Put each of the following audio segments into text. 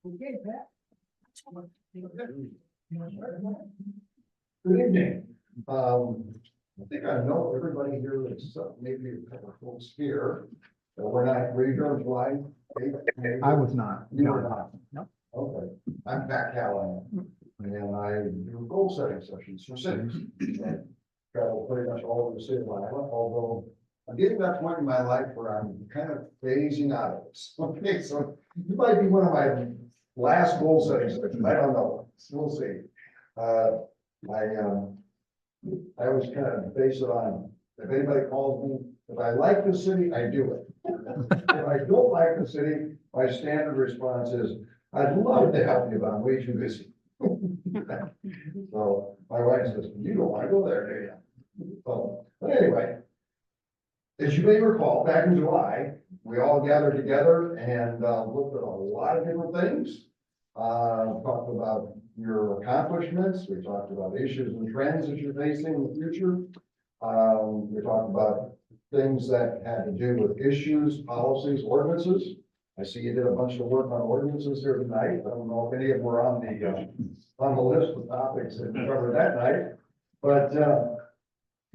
Okay, Pat. Good evening. I think I know everybody here, except maybe a couple of folks here. We're not ready to July 8th. I was not. You were not? No. Okay, I'm Pat Callahan, and I do goal setting sessions for cities. And travel pretty much all over the city of Iowa, although I'm getting to that point in my life where I'm kind of phasing out of this. Okay, so you might be one of my last goal setting sessions. I don't know. We'll see. I always kind of base it on, if anybody calls me, if I like the city, I do it. If I don't like the city, my standard response is, I'd love to help you, but I'm way too busy. So my wife says, you don't want to go there, do you? So, but anyway, as you may recall, back in July, we all gathered together and looked at a lot of different things. Talked about your accomplishments. We talked about issues and trends that you're facing in the future. We talked about things that had to do with issues, policies, ordinances. I see you did a bunch of work on ordinances here tonight. I don't know if any of them were on the list of topics that we covered that night. But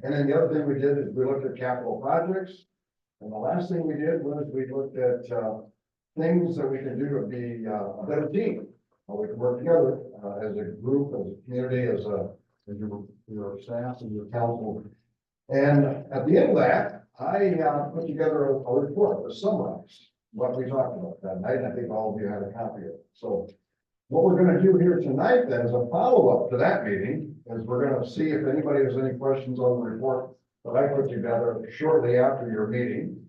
and then the other thing we did is we looked at capital projects. And the last thing we did was we looked at things that we can do to be a better team. We can work together as a group, as a community, as your staff and your council. And at the end of that, I put together a report to summarize what we talked about that night. And I think all of you had a copy of it. So what we're going to do here tonight then is a follow-up to that meeting, is we're going to see if anybody has any questions on the report that I put together shortly after your meeting.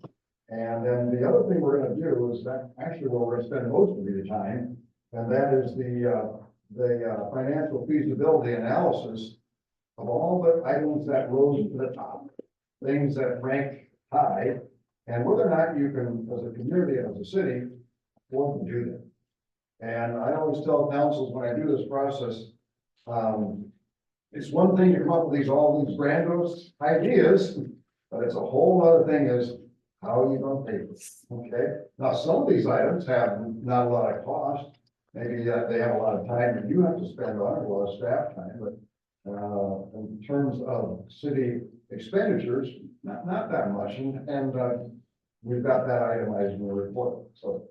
And then the other thing we're going to do is that actually where we're going to spend most of the time, and that is the financial feasibility analysis of all the items that rose to the top, things that rank high, and whether or not you can, as a community, as a city, afford to do that. And I always tell councils when I do this process, it's one thing to come up with all these grandiose ideas, but it's a whole other thing is how are you going to pay for it? Okay. Now, some of these items have not a lot of cost. Maybe they have a lot of time that you have to spend on it, a lot of staff time, but in terms of city expenditures, not that much. And we've got that itemized in the report. So,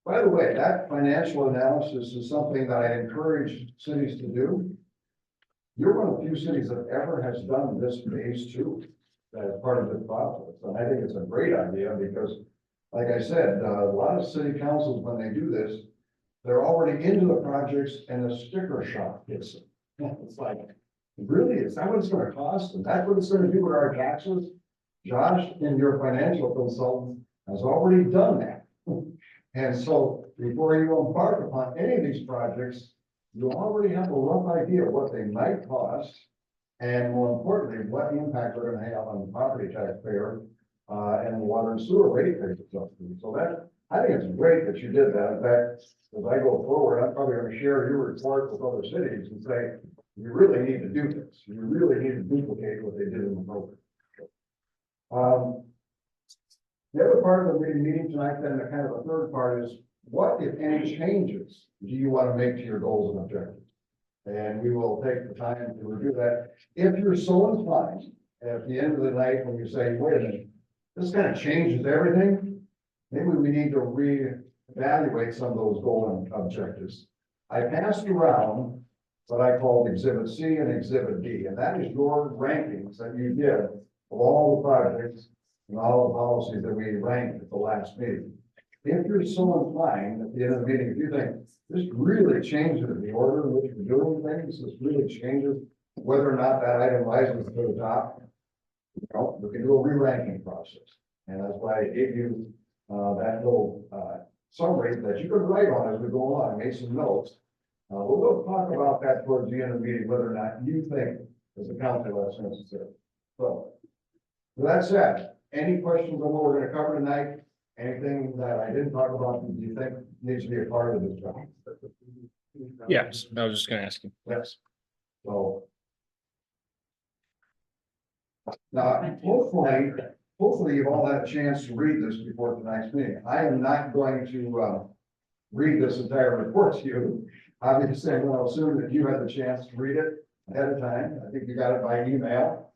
by the way, that financial analysis is something that I encourage cities to do. You're one of the few cities that ever has done this phase two as part of this process. And I think it's a great idea because, like I said, a lot of city councils, when they do this, they're already into the projects and the sticker shock hits them. It's like, really, is that what it's going to cost? And that's what it's going to do with our taxes? Josh, in your financial consultant, has already done that. And so before you embark upon any of these projects, you already have a rough idea of what they might cost. And more importantly, what impact they're going to have on the property taxpayer and the water and sewer rate payers. So that, I think it's great that you did that. In fact, as I go forward, I'm probably going to share your report with other cities and say, you really need to do this. You really need to duplicate what they did in the program. The other part of the meeting tonight, then the kind of the third part is, what, if any, changes do you want to make to your goals and objectives? And we will take the time to review that. If you're so inclined, at the end of the night, when you say, wait a minute, this kind of changes everything, maybe we need to reevaluate some of those goals and objectives. I passed around what I called Exhibit C and Exhibit D, and that is your rankings that you give of all the projects and all the policies that we ranked at the last meeting. If you're so inclined at the end of the meeting, if you think this really changes the order in which we're doing things, this really changes whether or not that item rises to the top, you know, we can do a re-ranking process. And that's why I gave you that little summary that you can write on as we go along, make some notes. We'll talk about that towards the end of the meeting, whether or not you think as a council that's necessary. So, with that said, any questions on what we're going to cover tonight? Anything that I didn't talk about, do you think needs to be a part of this job? Yes, I was just gonna ask you. Yes. So. Now, hopefully you've all had a chance to read this before tonight's meeting. I am not going to read this entire report to you. Obviously, I'm going to assume that you had the chance to read it ahead of time. I think you got it by email.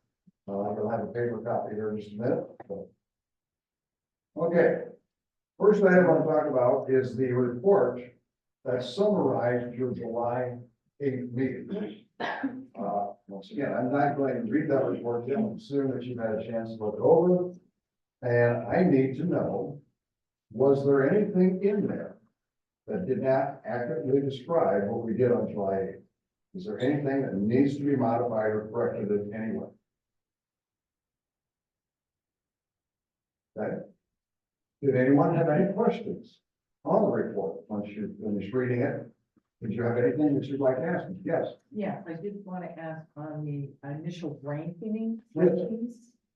I'll have a paper copy here in just a minute. Okay. First thing I want to talk about is the report that summarized your July 8th meeting. Once again, I'm not going to read that report to you. I'm assuming that you've had a chance to look it over. And I need to know, was there anything in there that did not accurately describe what we did on July 8th? Is there anything that needs to be modified or corrected in any way? Okay. Did anyone have any questions on the report once you finished reading it? Did you have anything that you'd like to ask me? Yes. Yeah, I did want to ask on the initial rankings, Yes.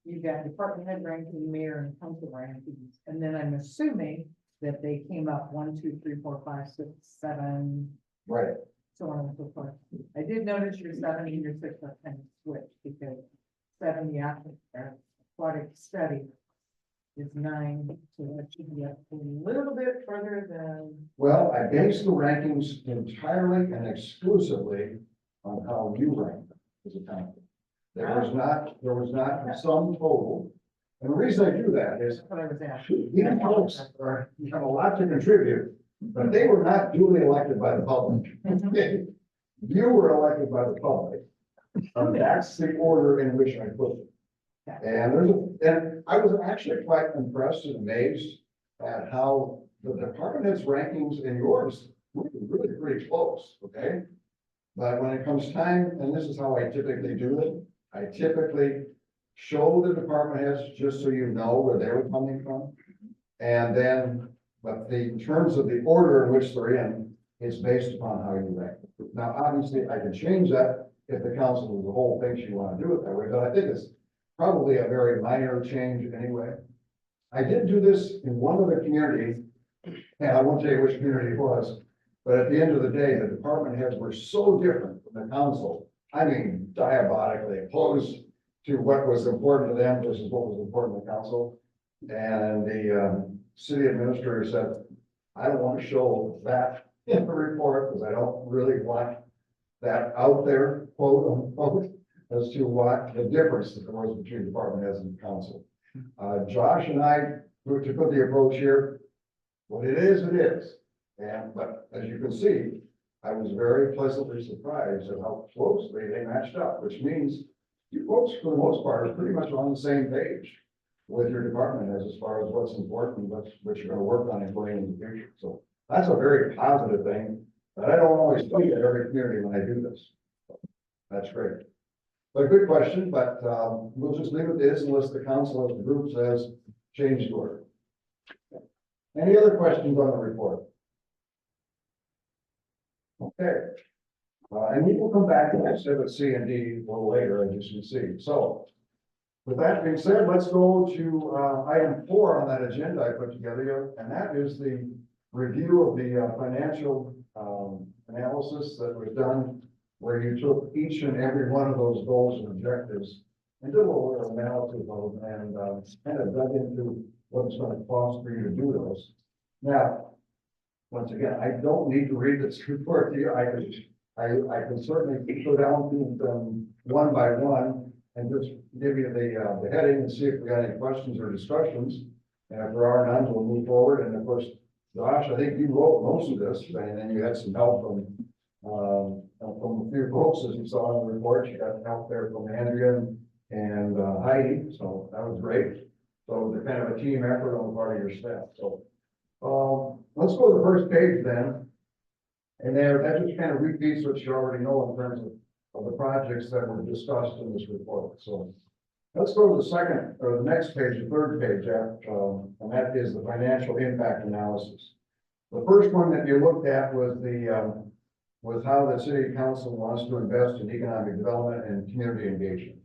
you got department head ranking, mayor and council rankings, and then I'm assuming that they came up 1, 2, 3, 4, 5, 6, 7, Right. so on and so forth. I did notice your 7 and your 6 are kind of switched because 7, the aquatic study is 9, so that should be up a little bit further than. Well, I based the rankings entirely and exclusively on how you rank as a town. There was not a sum total. And the reason I do that is That's what I was asking. you folks you have a lot to contribute, but they were not duly elected by the public. You were elected by the public. And that's the order in which I put it. And I was actually quite impressed and amazed at how the department head's rankings and yours were really pretty close, okay? But when it comes time, and this is how I typically do it, I typically show the department heads just so you know where they were coming from. And then, but in terms of the order in which they're in, it's based upon how you rank. Now, obviously, I can change that if the council as a whole thinks you want to do it that way, but I think it's probably a very minor change anyway. I did do this in one other community, and I won't tell you which community it was, but at the end of the day, the department heads were so different from the council. I mean, diabolically opposed to what was important to them versus what was important to the council. And the city administrator said, I don't want to show that in the report because I don't really want that out there, quote unquote, as to what the difference that there was between department heads and council. Josh and I, to put the approach here, what it is, it is. But as you can see, I was very pleasantly surprised at how closely they matched up, which means you folks, for the most part, are pretty much on the same page with your department heads as far as what's important, what you're going to work on and going into the future. So that's a very positive thing, but I don't always see at every community when I do this. That's great. But good question, but we'll just leave it as unless the council as the group says change the order. Any other questions on the report? Okay. And we will come back to exhibit C and D a little later, as you can see. So with that being said, let's go to item 4 on that agenda I put together here, and that is the review of the financial analysis that was done, where you took each and every one of those goals and objectives and did a little analysis of them and kind of dug into what it's going to cost for you to do those. Now, once again, I don't need to read this report to you. I can certainly go down through them one by one and just give you the heading and see if we got any questions or discussions. And if there are none, we'll move forward. And of course, Josh, I think you wrote most of this, and then you had some help from a few folks, as you saw in the report. You got help there from Andrea and Heidi, so that was great. So it's kind of a team effort on the part of your staff. So let's go to the first page then. And there, that just kind of repeats what you already know in terms of the projects that were discussed in this report. So let's go to the second, or the next page, the third page, and that is the financial impact analysis. The first one that you looked at was was how the city council wants to invest in economic development and community engagement.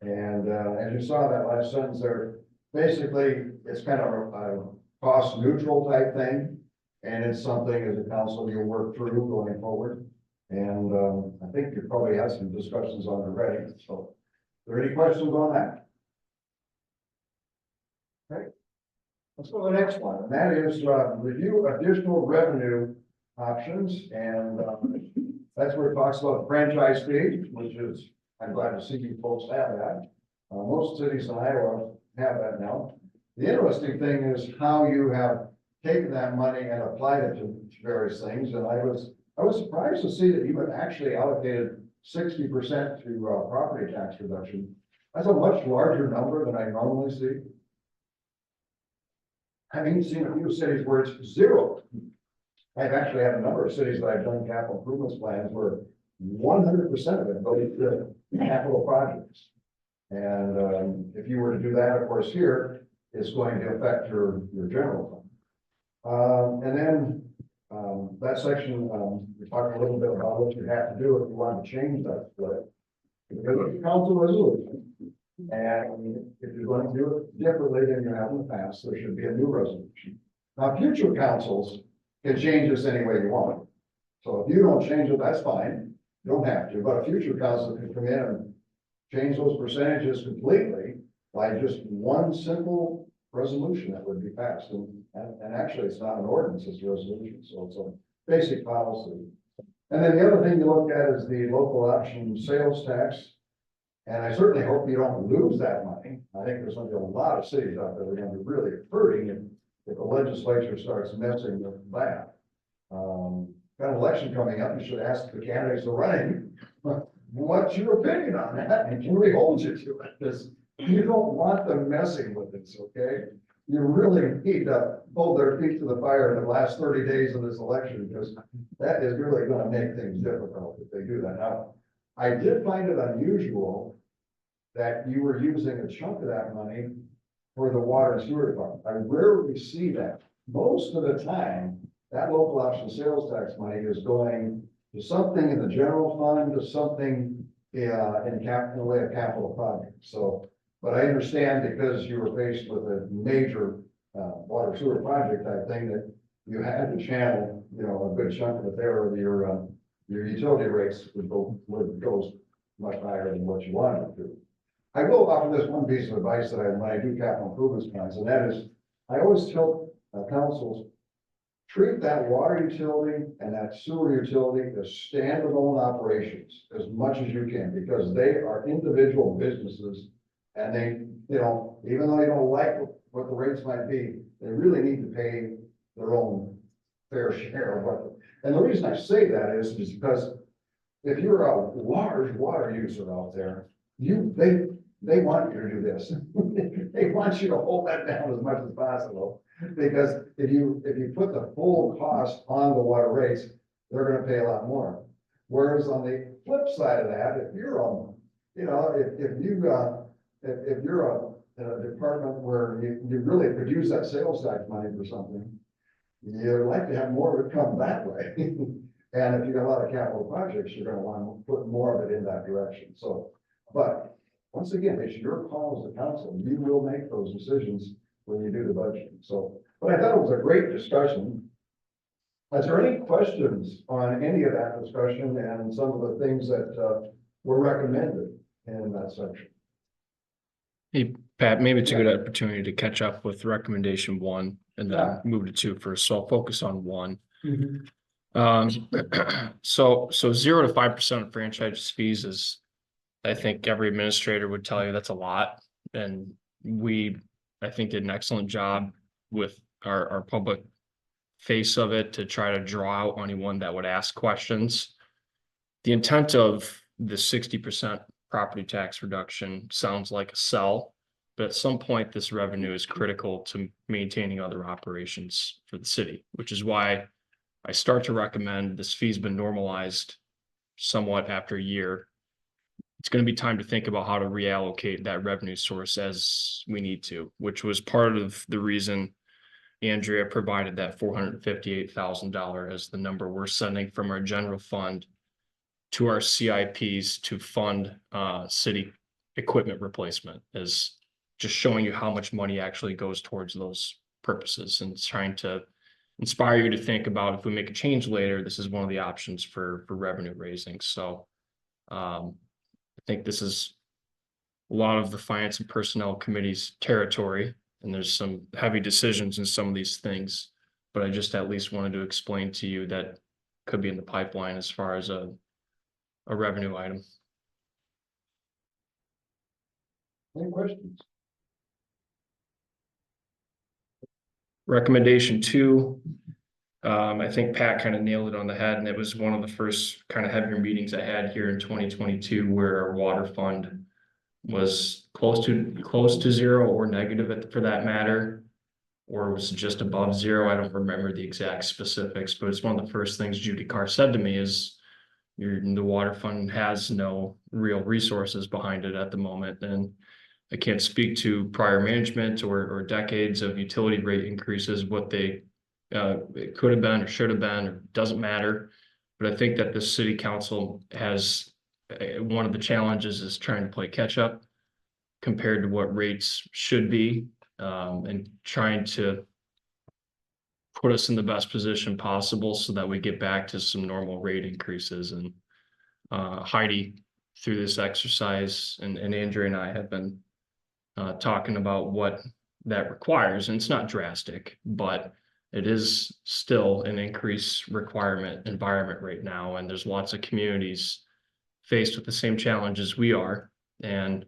And as you saw that last sentence there, basically it's kind of a cost neutral type thing. And it's something as a council you'll work through going forward. And I think you probably had some discussions on it already. So are there any questions on that? Okay. Let's go to the next one, and that is, review additional revenue options, and, that's where it talks about franchise fee, which is, I'm glad to see you folks have that. Most cities in Iowa have that now. The interesting thing is how you have taken that money and applied it to various things, and I was surprised to see that you had actually allocated 60% to, property tax reduction. That's a much larger number than I normally see. I've even seen a few cities where it's zero. I've actually had a number of cities that I've done capital improvements plans where 100% of it goes to capital projects. And if you were to do that, of course, here, it's going to affect your general fund. And then that section, we talked a little bit about what you have to do if you want to change that split. Because it's a council resolution. And if you're going to do it differently than you have in the past, there should be a new resolution. Now, future councils can change this any way you want. So if you don't change it, that's fine. You don't have to, but a future council can come in and change those percentages completely by just one simple resolution that would be passed. And actually, it's not an ordinance, it's a resolution, so it's a basic policy. And then the other thing to look at is the local option sales tax. And I certainly hope you don't lose that money. I think there's going to be a lot of cities out there that are going to be really hurting if the legislature starts messing with that. Got an election coming up, you should ask the candidates who are running, what's your opinion on that? And can we hold you to it? Because you don't want them messing with this, okay? You really need to hold their feet to the fire in the last 30 days of this election, because that is really going to make things difficult if they do that. Now, I did find it unusual that you were using a chunk of that money for the water and sewer department. I rarely see that. Most of the time, that local option sales tax money is going to something in the general fund, to something in the way of capital projects. So, but I understand because you were faced with a major water sewer project type thing that you had to channel, you know, a good chunk of it there, or your utility rates would go much higher than what you wanted to. I will offer this one piece of advice that when I do capital improvements plans, and that is, I always tell councils, treat that water utility and that sewer utility as standalone operations as much as you can, because they are individual businesses, and they, you know, even though you don't like what the rates might be, they really need to pay their own fair share of what. And the reason I say that is because if you're a large water user out there, they want you to do this. They want you to hold that down as much as possible, because if you put the full cost on the water rates, they're going to pay a lot more. Whereas on the flip side of that, if you're you know, if you're in a department where you really could use that sales tax money for something, you'd like to have more of it come that way. And if you got a lot of capital projects, you're going to want to put more of it in that direction. So, but once again, it's your call as a council. You will make those decisions when you do the budget. So, but I thought it was a great discussion. Is there any questions on any of that discussion and some of the things that were recommended in that section? Hey, Pat, maybe it's a good opportunity to catch up with recommendation 1 and then move to 2 first. So I'll focus on 1. So 0 to 5% of franchise fees is, I think every administrator would tell you that's a lot. And I think did an excellent job with our public face of it to try to draw out anyone that would ask questions. The intent of the 60% property tax reduction sounds like a sell, but at some point this revenue is critical to maintaining other operations for the city, which is why I start to recommend this fee's been normalized somewhat after a year. It's going to be time to think about how to reallocate that revenue source as we need to, which was part of the reason Andrea provided that $458,000 as the number we're sending from our general fund to our CIPs to fund city equipment replacement, is just showing you how much money actually goes towards those purposes, and trying to inspire you to think about, if we make a change later, this is one of the options for revenue raising. So I think this is a lot of the Finance and Personnel Committee's territory. and there's some heavy decisions in some of these things. But I just at least wanted to explain to you that could be in the pipeline as far as a revenue item. Any questions? Recommendation 2, I think Pat kind of nailed it on the head, and it was one of the first kind of heavier meetings I had here in 2022 where our water fund was close to zero or negative for that matter, or was just above zero. I don't remember the exact specifics, but it's one of the first things Judy Carr said to me is the water fund has no real resources behind it at the moment. And I can't speak to prior management or decades of utility rate increases, what they it could have been or should have been, or doesn't matter. But I think that the city council has one of the challenges is trying to play catch up compared to what rates should be, and trying to put us in the best position possible so that we get back to some normal rate increases. And Heidi, through this exercise, and Andrea and I have been talking about what that requires, and it's not drastic, but it is still an increased requirement environment right now, and there's lots of communities faced with the same challenges we are. And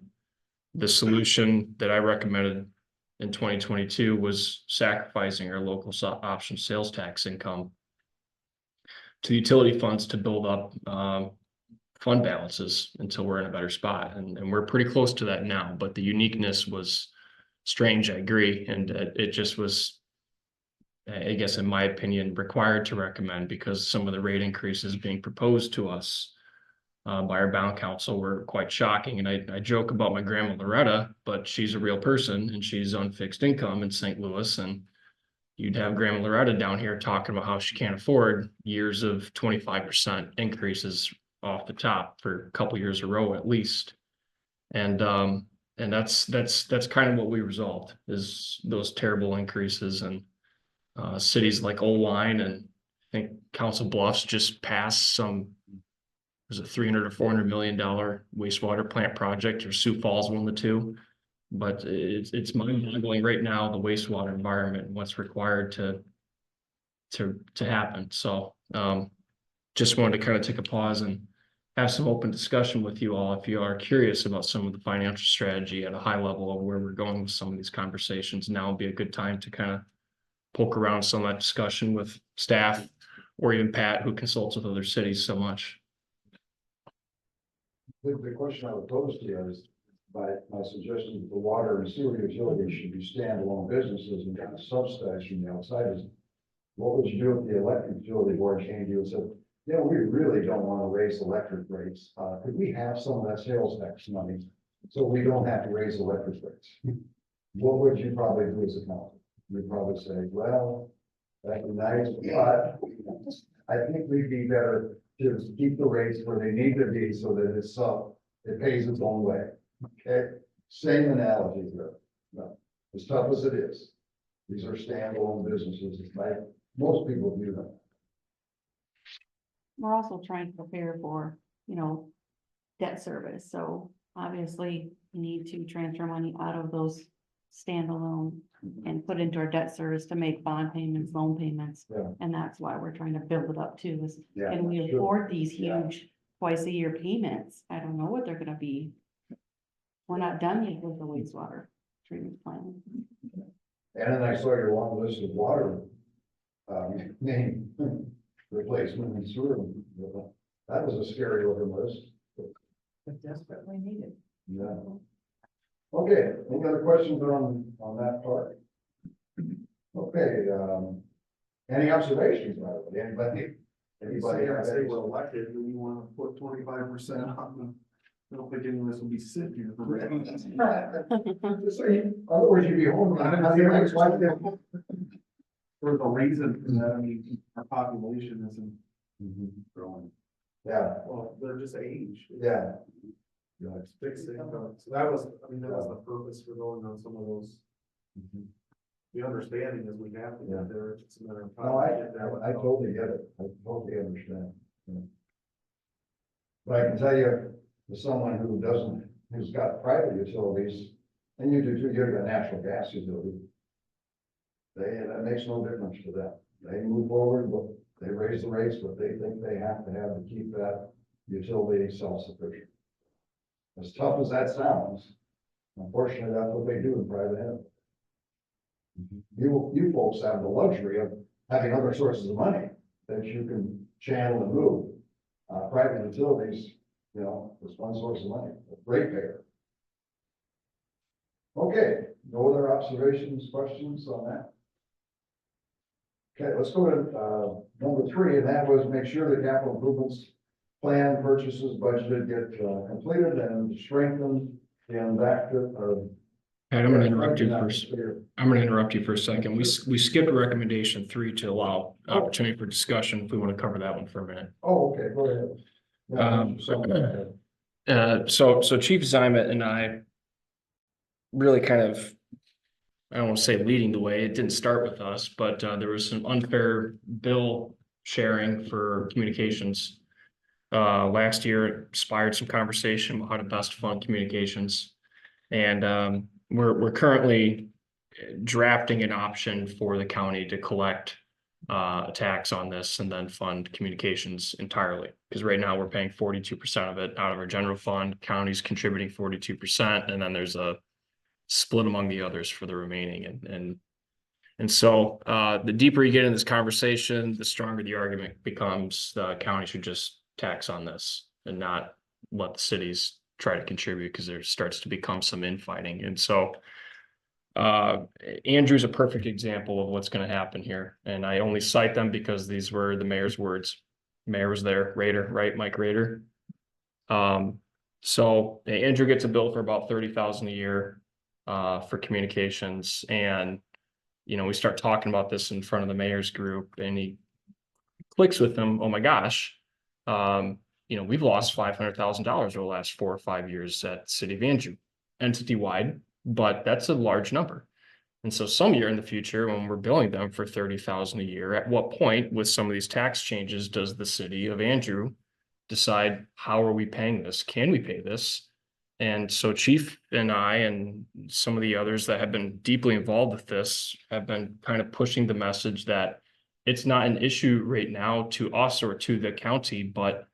the solution that I recommended in 2022 was sacrificing our local option sales tax income to utility funds to build up fund balances until we're in a better spot. And we're pretty close to that now, but the uniqueness was strange, I agree. And it just was, I guess, in my opinion, required to recommend because some of the rate increases being proposed to us by our bond council were quite shocking. And I joke about my grandma Loretta, but she's a real person and she's on fixed income in St. Louis. And you'd have grandma Loretta down here talking about how she can't afford years of 25% increases off the top for a couple years in a row at least. And that's kind of what we resolved is those terrible increases. And cities like Oline and I think Council Bluffs just passed some, was it $300 or $400 million wastewater plant project, or Sioux Falls, one of the two. But it's mind-boggling right now, the wastewater environment and what's required to happen. So just wanted to kind of take a pause and have some open discussion with you all if you are curious about some of the financial strategy at a high level of where we're going with some of these conversations. Now would be a good time to kind of poke around some of that discussion with staff or even Pat, who consults with other cities so much. The question I would pose to you is, my suggestion that the water and sewer utilities should be standalone businesses and kind of subsidized from the outside is, what would you do if the electric utility board came to you and said, yeah, we really don't want to raise electric rates. Could we have some of that sales tax money so we don't have to raise electric rates? What would you probably do as a council? You'd probably say, well, that'd be nice, but I think we'd be better to keep the rates where they need to be so that it pays its own way. Okay, same analogy here. No, as tough as it is, these are standalone businesses, like most people view them. We're also trying to prepare for, debt service. So obviously you need to transfer money out of those standalone and put into our debt service to make bond payments, loan payments. Yeah. And that's why we're trying to build it up too, is Yeah, can we sure. afford these huge twice a year payments? I don't know what they're gonna be. We're not done yet with the wastewater treatment plant. And then I saw your long list of water, name replacement and sewer. That was a scary looking list. But desperately needed. Yeah. Okay, any other questions on that part? Okay, any observations by the way? Anybody have Say any? we're elected, and you wanna put 25% on them. I don't think any of us will be sitting here for that. Otherwise you'd be home. For the reason that, I mean, our population isn't growing. Yeah, Well, they're just age. yeah. It's fixed income. So that was the purpose for going on some of those. The understanding is we have to get there, it's just a matter of time. No, to get there. I totally get it. I totally understand. Yeah. But I can tell you, as someone who's got private utilities, And you do too, you're the natural gas utility. That makes no difference to them. They move forward, but they raise the rates, but they think they have to keep that utility self-sufficient. As tough as that sounds, unfortunately, that's what they do in private health. You folks have the luxury of having other sources of money that you can channel and move. Private utilities, you know, is one source of money, a ratepayer. Okay, no other observations, questions on that? Okay, let's go to number 3, and that was make sure the capital improvements plan purchases budgeted get completed and strengthened and back to. Pat, I'm gonna interrupt you first. I'm gonna interrupt you for a second. We skipped recommendation 3 to allow opportunity for discussion if we want to cover that one for a minute. Oh, okay, go ahead. So Chief Zimet and I really kind of, I don't want to say leading the way, it didn't start with us, but there was some unfair bill sharing for communications. Last year it inspired some conversation about how to best fund communications. And we're currently drafting an option for the county to collect a tax on this and then fund communications entirely. Because right now we're paying 42% of it out of our general fund, county's contributing 42%, and then there's a split among the others for the remaining. And so the deeper you get in this conversation, the stronger the argument becomes the county should just tax on this and not let the cities try to contribute, because there starts to become some infighting. And so Andrew's a perfect example of what's going to happen here. And I only cite them because these were the mayor's words. Mayor was there, Rader, right? Mike Rader. So Andrew gets a bill for about $30,000 a year for communications. And, you know, we start talking about this in front of the mayor's group, and he clicks with them. Oh my gosh. You know, we've lost $500,000 over the last 4 or 5 years at City of Andrew, entity-wide, but that's a large number. And so some year in the future, when we're billing them for $30,000 a year, at what point with some of these tax changes does the City of Andrew decide, how are we paying this? Can we pay this? And so Chief and I and some of the others that have been deeply involved with this have been kind of pushing the message that it's not an issue right now to us or to the county, but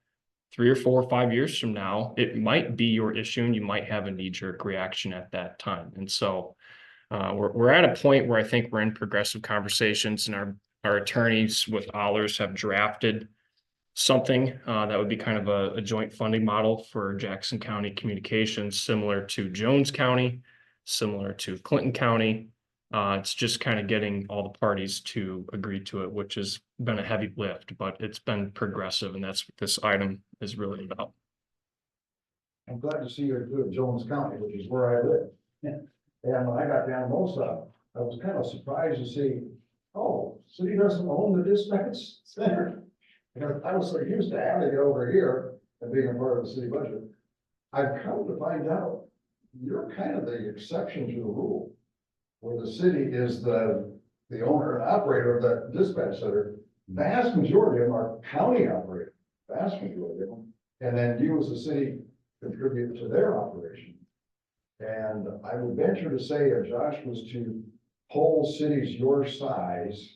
3 or 4 or 5 years from now, it might be your issue and you might have a knee-jerk reaction at that time. And so we're at a point where I think we're in progressive conversations, and our attorneys with Allers have drafted something that would be kind of a joint funding model for Jackson County communications, similar to Jones County, similar to Clinton County. It's just kind of getting all the parties to agree to it, which has been a heavy lift, but it's been progressive, and that's what this item is really about. I'm glad to see you in Jones County, which is where I live. And when I got down Mosa, I was kind of surprised to see, oh, city doesn't own the dispatch center. Because I was so used to having it over here and being a part of the city budget. I've come to find out you're kind of the exception to the rule, where the city is the owner and operator of that dispatch center. Vast majority of them are county operated, vast majority of them. And then you as a city contribute to their operation. And I would venture to say if Josh was to poll cities your size,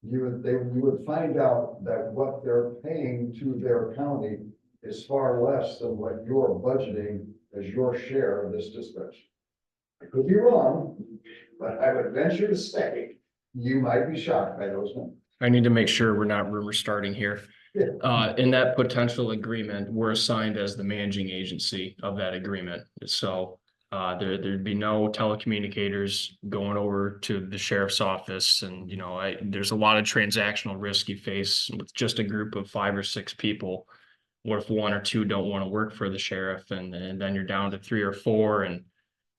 you would find out that what they're paying to their county is far less than what you're budgeting as your share of this dispatch. I could be wrong, but I would venture to say you might be shocked by those numbers. I need to make sure we're not rumor starting here. Yeah. In that potential agreement, we're assigned as the managing agency of that agreement. So there'd be no telecommunicators going over to the sheriff's office. And, you know, there's a lot of transactional risk you face with just a group of 5 or 6 people. What if 1 or 2 don't want to work for the sheriff, and then you're down to 3 or 4, and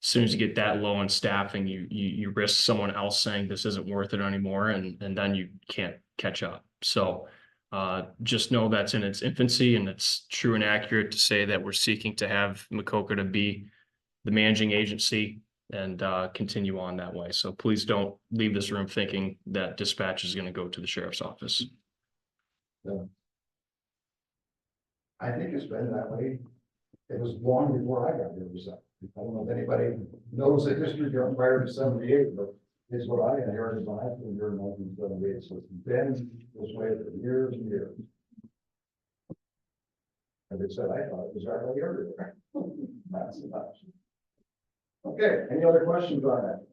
as soon as you get that low in staffing, you risk someone else saying this isn't worth it anymore, and then you can't catch up. So just know that's in its infancy, and it's true and accurate to say that we're seeking to have Maquoketa be the managing agency and continue on that way. So please don't leave this room thinking that dispatch is going to go to the sheriff's office. Yeah. I think it's been that way. It was long before I got here, I don't know if anybody knows the history going prior to 78, but it's what I inherited when I was here in 1978, so it's been this way for years and years. As I said, I thought it was right everywhere. Not so much. Okay, any other questions on that?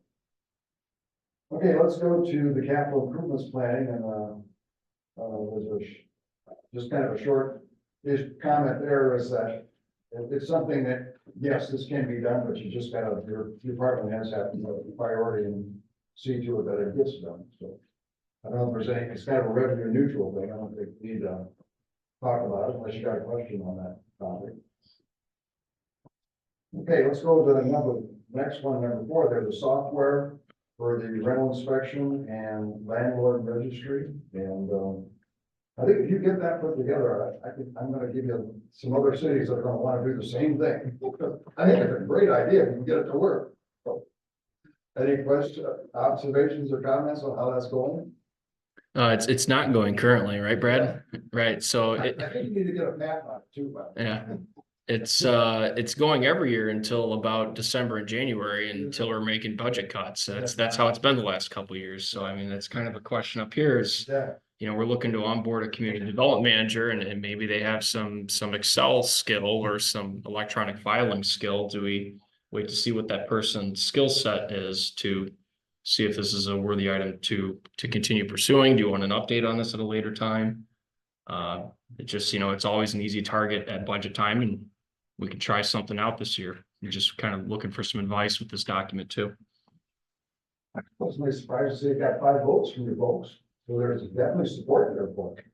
Okay, let's go to the capital improvements planning and, was just kind of a short, comment there is that it's something that, yes, this can be done, but you just gotta, your department has have to priority and see to it that it gets done, so. I don't know if there's any, it's kind of a revenue neutral thing, I don't think we need to talk about it unless you got a question on that topic. Okay, let's go to the next one, number 4, there's the software for the rental inspection and landlord registry, and, I think if you get that put together, I'm gonna give you some other cities that are gonna wanna do the same thing. I think it's a great idea if you can get it to work. So, any questions, observations or comments on how that's going? It's not going currently, right, Brad? Right, so I it, think you need to get a patent on it too, but. yeah. It's going every year until about December and January until we're making budget cuts. That's how it's been the last couple of years. So I mean, that's kind of a question up here is, Yeah, you know, we're looking to onboard a community development manager and maybe they have some Excel skill or some electronic filing skill. Do we wait to see what that person's skill set is to see if this is a worthy item to continue pursuing? Do you want an update on this at a later time? It just, you know, it's always an easy target at budget time and we could try something out this year. We're just kind of looking for some advice with this document too. I was really surprised to see it got 5 votes from your folks, so there's definitely support there for it.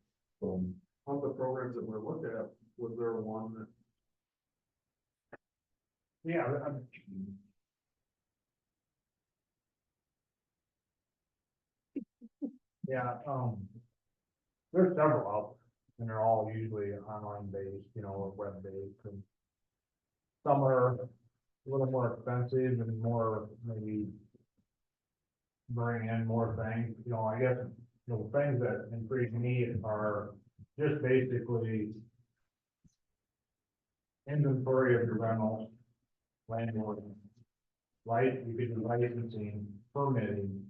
Of the programs that we're looking at, was there one that? Yeah, yeah, there's several out there, and they're all usually online based, you know, or web based, and some are a little more expensive and more maybe bring in more things, you know, I guess, you know, things that intrigue me are just basically inventory of your rentals, landlord, you could do licensing, permitting,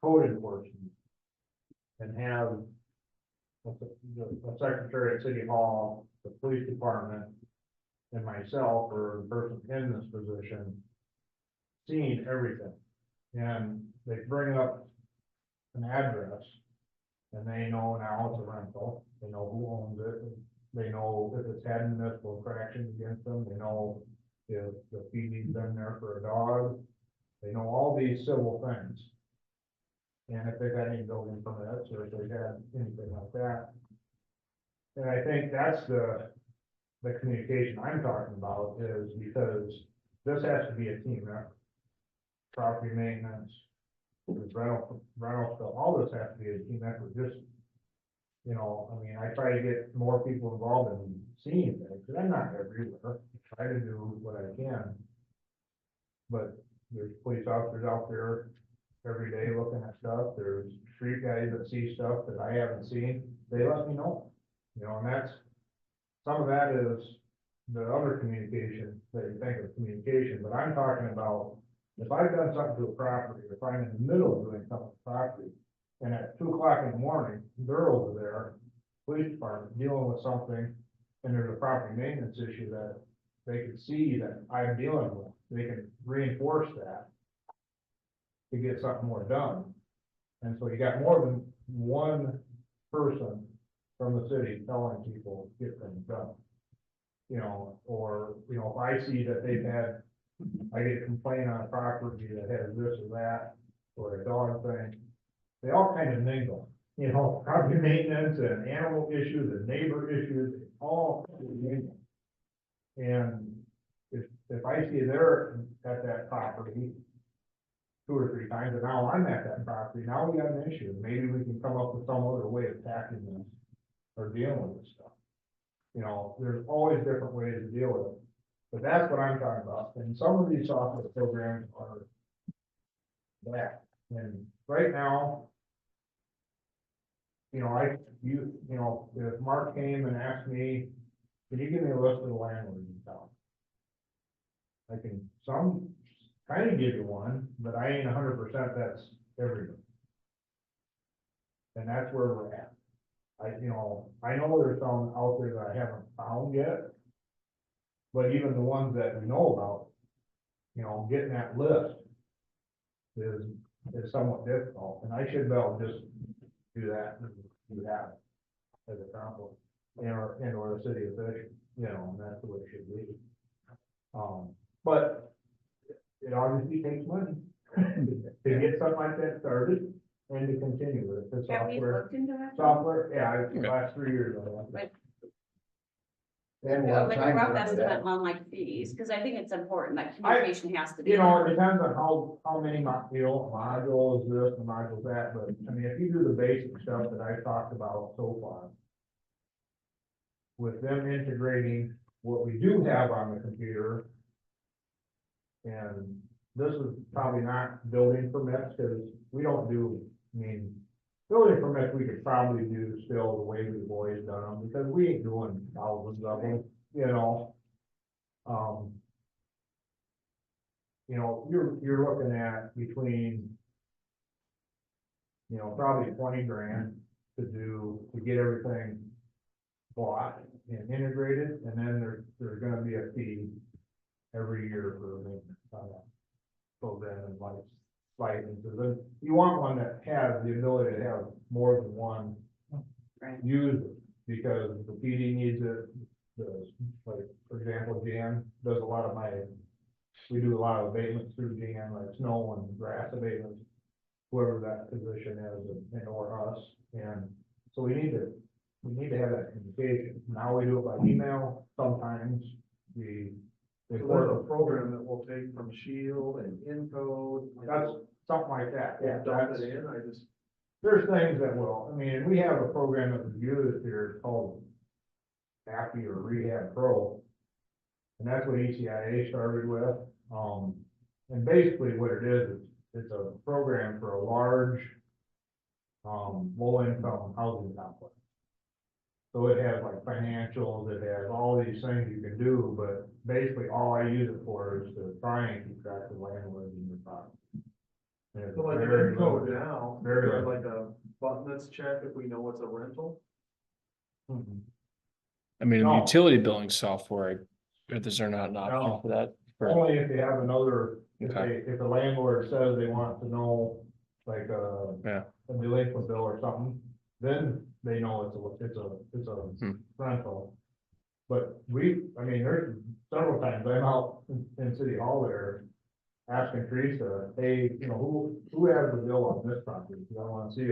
code enforcement, and have a secretary at City Hall, the police department, and myself, or the person in this position, seeing everything. And they bring up an address, and they know now it's a rental, they know who owns it, they know if it's had municipal infractions against them, they know if the PD's been there for a dog, they know all these civil things. And if they've had any building permits, or if they've had anything like that. And I think that's the communication I'm talking about, is because this has to be a team effort. Property maintenance, rental stuff, all this has to be a team effort, just, you know, I mean, I try to get more people involved in seeing things, because I'm not everywhere, I try to do what I can. But there's police officers out there every day looking at stuff, there's street guys that see stuff that I haven't seen, they let me know. You know, and that's, some of that is the other communication that you think of communication, but I'm talking about, if I've done something to a property, if I'm in the middle of doing something to the property, and at 2 o'clock in the morning, they're over there, police department, dealing with something, and there's a property maintenance issue that they can see that I'm dealing with, they can reinforce that to get something more done. And so you got more than one person from the city telling people get things done. You know, or, you know, if I see that I get a complaint on a property that has this or that, or a dog thing, they all kind of mingle. You know, property maintenance and animal issues and neighbor issues, all mingle. And if I see they're at that property 2 or 3 times, and now I'm at that property, now we got an issue, maybe we can come up with some other way of tackling this or dealing with this stuff. You know, there's always different ways to deal with it, but that's what I'm talking about, and some of these software programs are that, and right now, you know, you know, if Mark came and asked me, can you give me a list of the landlords in town? I can some kind of give you one, but I ain't 100% that's everything. And that's where we're at. I know there's some out there that I haven't found yet. But even the ones that we know about, getting that list is somewhat difficult, and I should be able to just do that, as a compliment, or a city official, and that's the way it should be. But it obviously takes money to get something like that started and to continue with it. The Have we software, looked into that? the last 3 years. And we'll Well, have like a time rough for estimate that. on like fees, because I think it's important that communication has to be. It depends on how many modules this and modules that, but I mean, if you do the basic stuff that I talked about so far. With them integrating what we do have on the computer. And this is probably not building permits, because we don't do, building permits, we could probably do still the way we've always done them, because we ain't doing thousands of them, you're looking at between, probably 20 grand to get everything bought and integrated, and then there's gonna be a fee every year for the program and licenses. And you want one that has the ability to have more than one Right. user, because the PD needs it. Like, for example, Jan does a lot of we do a lot of abatements through Jan, like snow and grass abatements, whoever that position is, or us, and so we need to have that communication. Now we do it by email, sometimes we. So there's a program that will take from Shield and Encode. That's something like that, yeah, Dump that's, it in, I just, there's things that will, we have a program that we use here called Happy or Rehab Pro. And that's what ECIA started with, and basically what it is, it's a program for a large, low-income housing complex. So it has like financials, it has all these things you can do, but basically all I use it for is to try and keep track of landlords in your property. And it's so like in very Encode limited. now, we Very have like a button that's checked if we know it's a rental. Mhm. I mean, in No. utility billing software, is there not an option No. for that? For- Only if they have another, Okay. if the landlord says they want to know, like, Yeah. a delinquent bill or something, then they know it's a rental. But there's several times I'm out in City Hall there asking Teresa, hey, who has the bill on this property? I want to see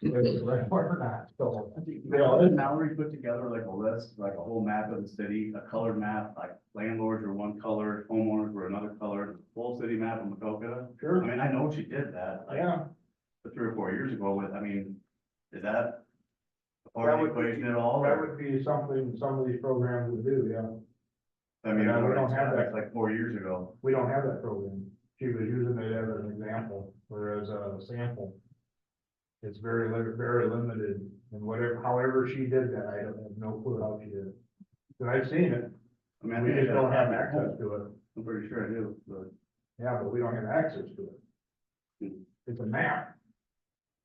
if it's a rental or not, so. Now we put together like a list, like a whole map of the city, a colored map, like landlords were one color, homeowners were another color, full city map of Maquoketa. Sure, I know she did that, like, yeah, 3 or 4 years ago is that a part of the equation at all? that would be something some of these programs would do, yeah. We we don't have that. like 4 years ago. We don't have that program. She was using it as an example, or as a sample. It's very limited, and however she did that, I don't have no clue how she did it. But I've seen it, I we think just I don't have that. access to it. I'm pretty sure I do, but. Yeah, but we don't have access to it. It's a map.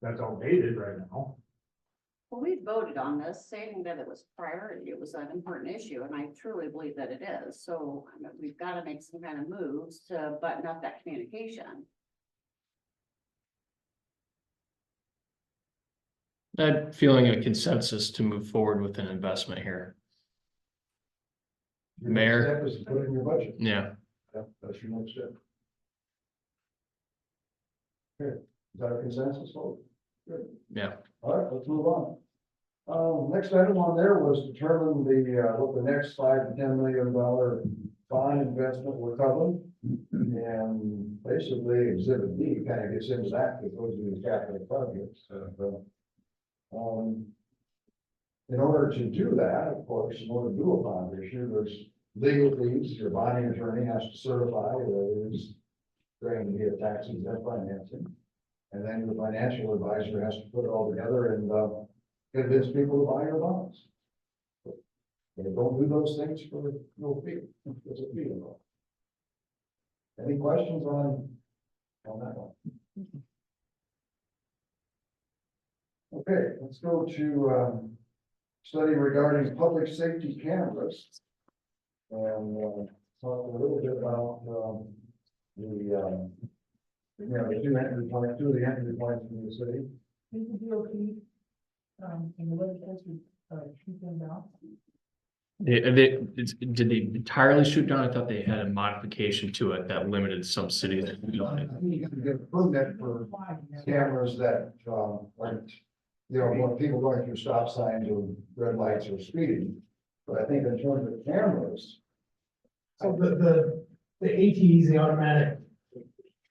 That's outdated right now. Well, we voted on this, saying that it was priority, it was an important issue, and I truly believe that it is, so we've got to make some kind of moves to button up that communication. I'm feeling a consensus to move forward with an investment here. Your Mayor? next step is to put it in your budget. Yeah, That's your next step. Good. Is that a consensus vote? Good. yeah. All right, let's move on. Next item on there was determine what the next $5 to $10 million bond investment we're covering. And basically exhibit D kind of gets into that because those are the capital projects. In order to do that, of course, in order to do a bond issue, there's legal fees. Your bonding attorney has to certify that it is going to be a tax exempt financing. And then the financial advisor has to put it all together and convince people to buy your bonds. And don't do those things for no fee. It's a fee involved. Any questions on that one? Okay, let's go to, study regarding public safety cameras. And, talk a little bit about, the two entry points, two of the entry points in the city. Is the DOT, in the legislature, shoot them down? Did they entirely shoot down? I thought they had a modification to it that limited some cities. I think you can get a permit for cameras that, aren't, when people going through stop signs or red lights or speeding. But I think in terms of cameras, So the ATs, the automatic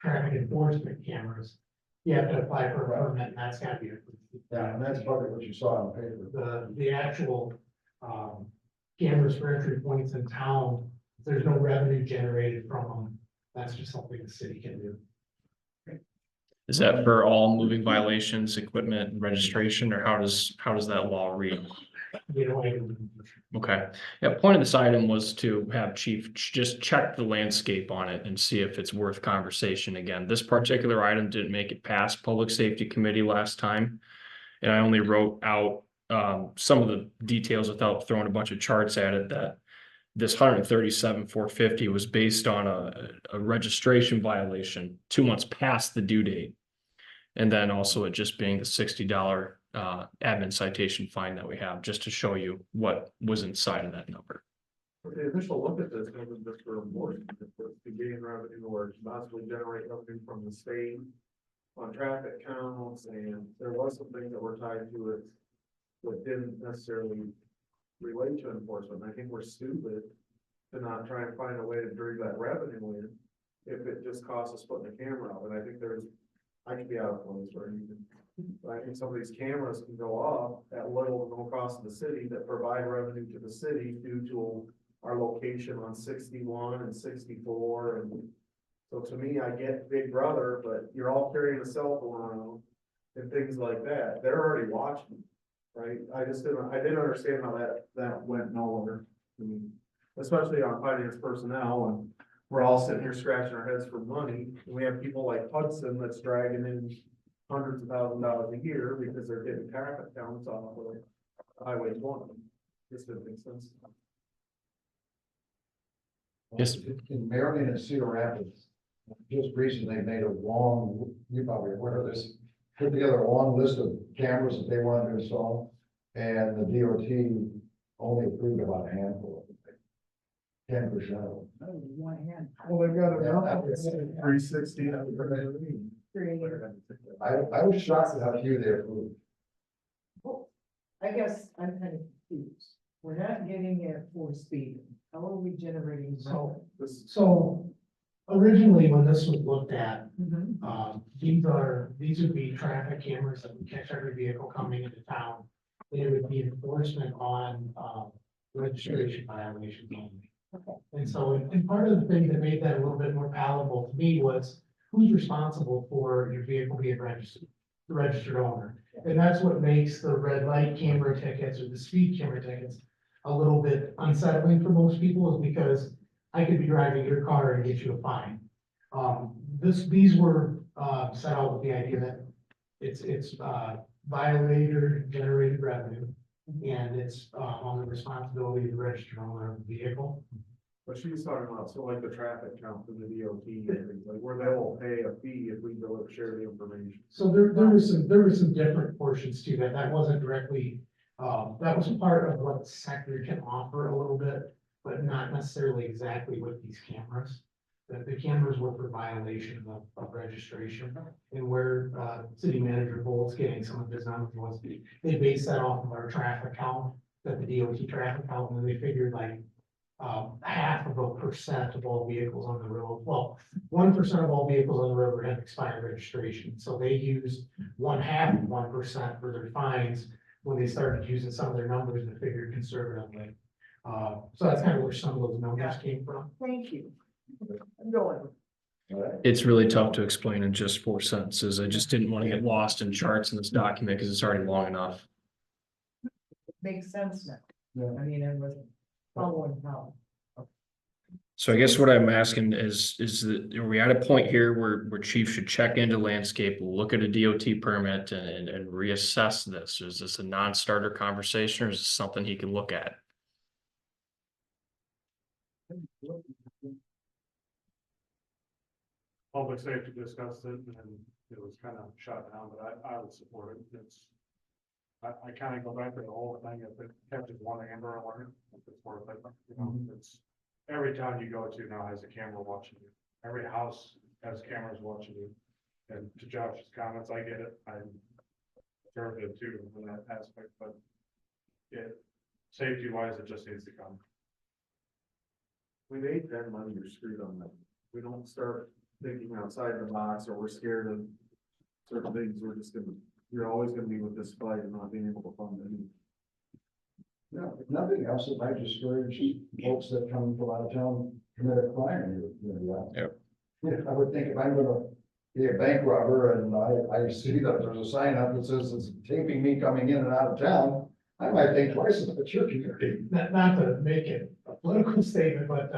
traffic enforcement cameras, you have to apply for a permit, and that's gotta be approved. yeah, and that's probably what you saw on paper. The actual, cameras for entry points in town, there's no revenue generated from them. That's just something the city can do. Is that for all moving violations, equipment and registration, or how does that law read? You know, like, Okay, yeah, point of this item was to have chief just check the landscape on it and see if it's worth conversation again. This particular item didn't make it past public safety committee last time. And I only wrote out some of the details without throwing a bunch of charts at it, that this 137,450 was based on a registration violation 2 months past the due date. And then also it just being the $60 admin citation fine that we have, just to show you what was inside of that number. But the initial look at this wasn't just for enforcement, it was to gain revenue or to possibly generate revenue from the state on traffic counts, and there was some things that were tied to it that didn't necessarily relate to enforcement. I think we're stupid to not try and find a way to bring that revenue in if it just costs us putting a camera out. And I think I can be out of place where you can, but I think some of these cameras can go off at little to no cost to the city that provide revenue to the city due to our location on 61 and 64. And so to me, I get Big Brother, but you're all carrying a cell phone around and things like that. They're already watching, right? I didn't understand how that went nowhere. I mean, especially on finance personnel, and we're all sitting here scratching our heads for money. And we have people like Hudson that's dragging in hundreds of $1,000s a year because they're getting traffic counts off of Highway 20. This doesn't make sense. Yes. In Marion and Cedar Rapids, just recently made a long, you probably aware of this, put together a long list of cameras that they wanted to install. And the DOT only approved about a handful of them. 10% of them. Oh, one hand. Well, they've got Yeah. 360. I was shocked at how few they approved. I guess I'm kind of confused. We're not getting it for speed. How are we generating? So, revenue? so originally when this was looked at, Mhm. these would be traffic cameras that would catch every vehicle coming into town. It would be enforcement on, registration violations only. And so, and part of the thing that made that a little bit more palatable to me was who's responsible for your vehicle being registered, the registered owner. And that's what makes the red light camera tickets or the speed camera tickets a little bit unsettling for most people, is because I could be driving your car and get you a fine. These were, set out with the idea that it's violator generated revenue. And it's, on the responsibility of the registered owner of the vehicle. But she's talking about, so like the traffic count from the DOT, and things, like where they will pay a fee if we share the information. So there were some different portions to that. That wasn't directly, that was part of what the sector can offer a little bit, but not necessarily exactly with these cameras. The cameras were for violation of registration, and where, city manager Bolt's getting some of his numbers was, they based that off of our traffic count, that the DOT traffic count, and they figured like, 0.5% of all vehicles on the road, well, 1% of all vehicles on the road have expired registration, so they used 0.5% for their fines when they started using some of their numbers to figure conservatively. So that's kind of where some of those numbers came from. Thank you. I'm going. All right. It's really tough to explain in just 4 sentences. I just didn't want to get lost in charts in this document because it's already long enough. Makes sense now. Yeah. I mean, I wasn't following how. So I guess what I'm asking is that, are we at a point here where chief should check into landscape, look at a DOT permit and reassess this? Is this a non-starter conversation or is this something he can look at? Public safety discussed it and it was kind of shut down, but I would support it. I kind of go back to the whole thing, if it catches one amber alert, if it's worth it, you know, it's. Every town you go to now has a camera watching you. Every house has cameras watching you. And to Josh's comments, I get it. I'm conservative too in that aspect, but safety wise, it just needs to come. We made that money, you're screwed on that. We don't start thinking outside the box, or we're scared of certain things, you're always gonna be with this fight and not being able to fund any. No, if nothing else, it might discourage folks that come from out of town, commit a crime in your. Yep. I would think if I'm gonna be a bank robber and I see that there's a sign up that says it's taping me coming in and out of town, I might think twice if it's your community. Not to make it a political statement, but,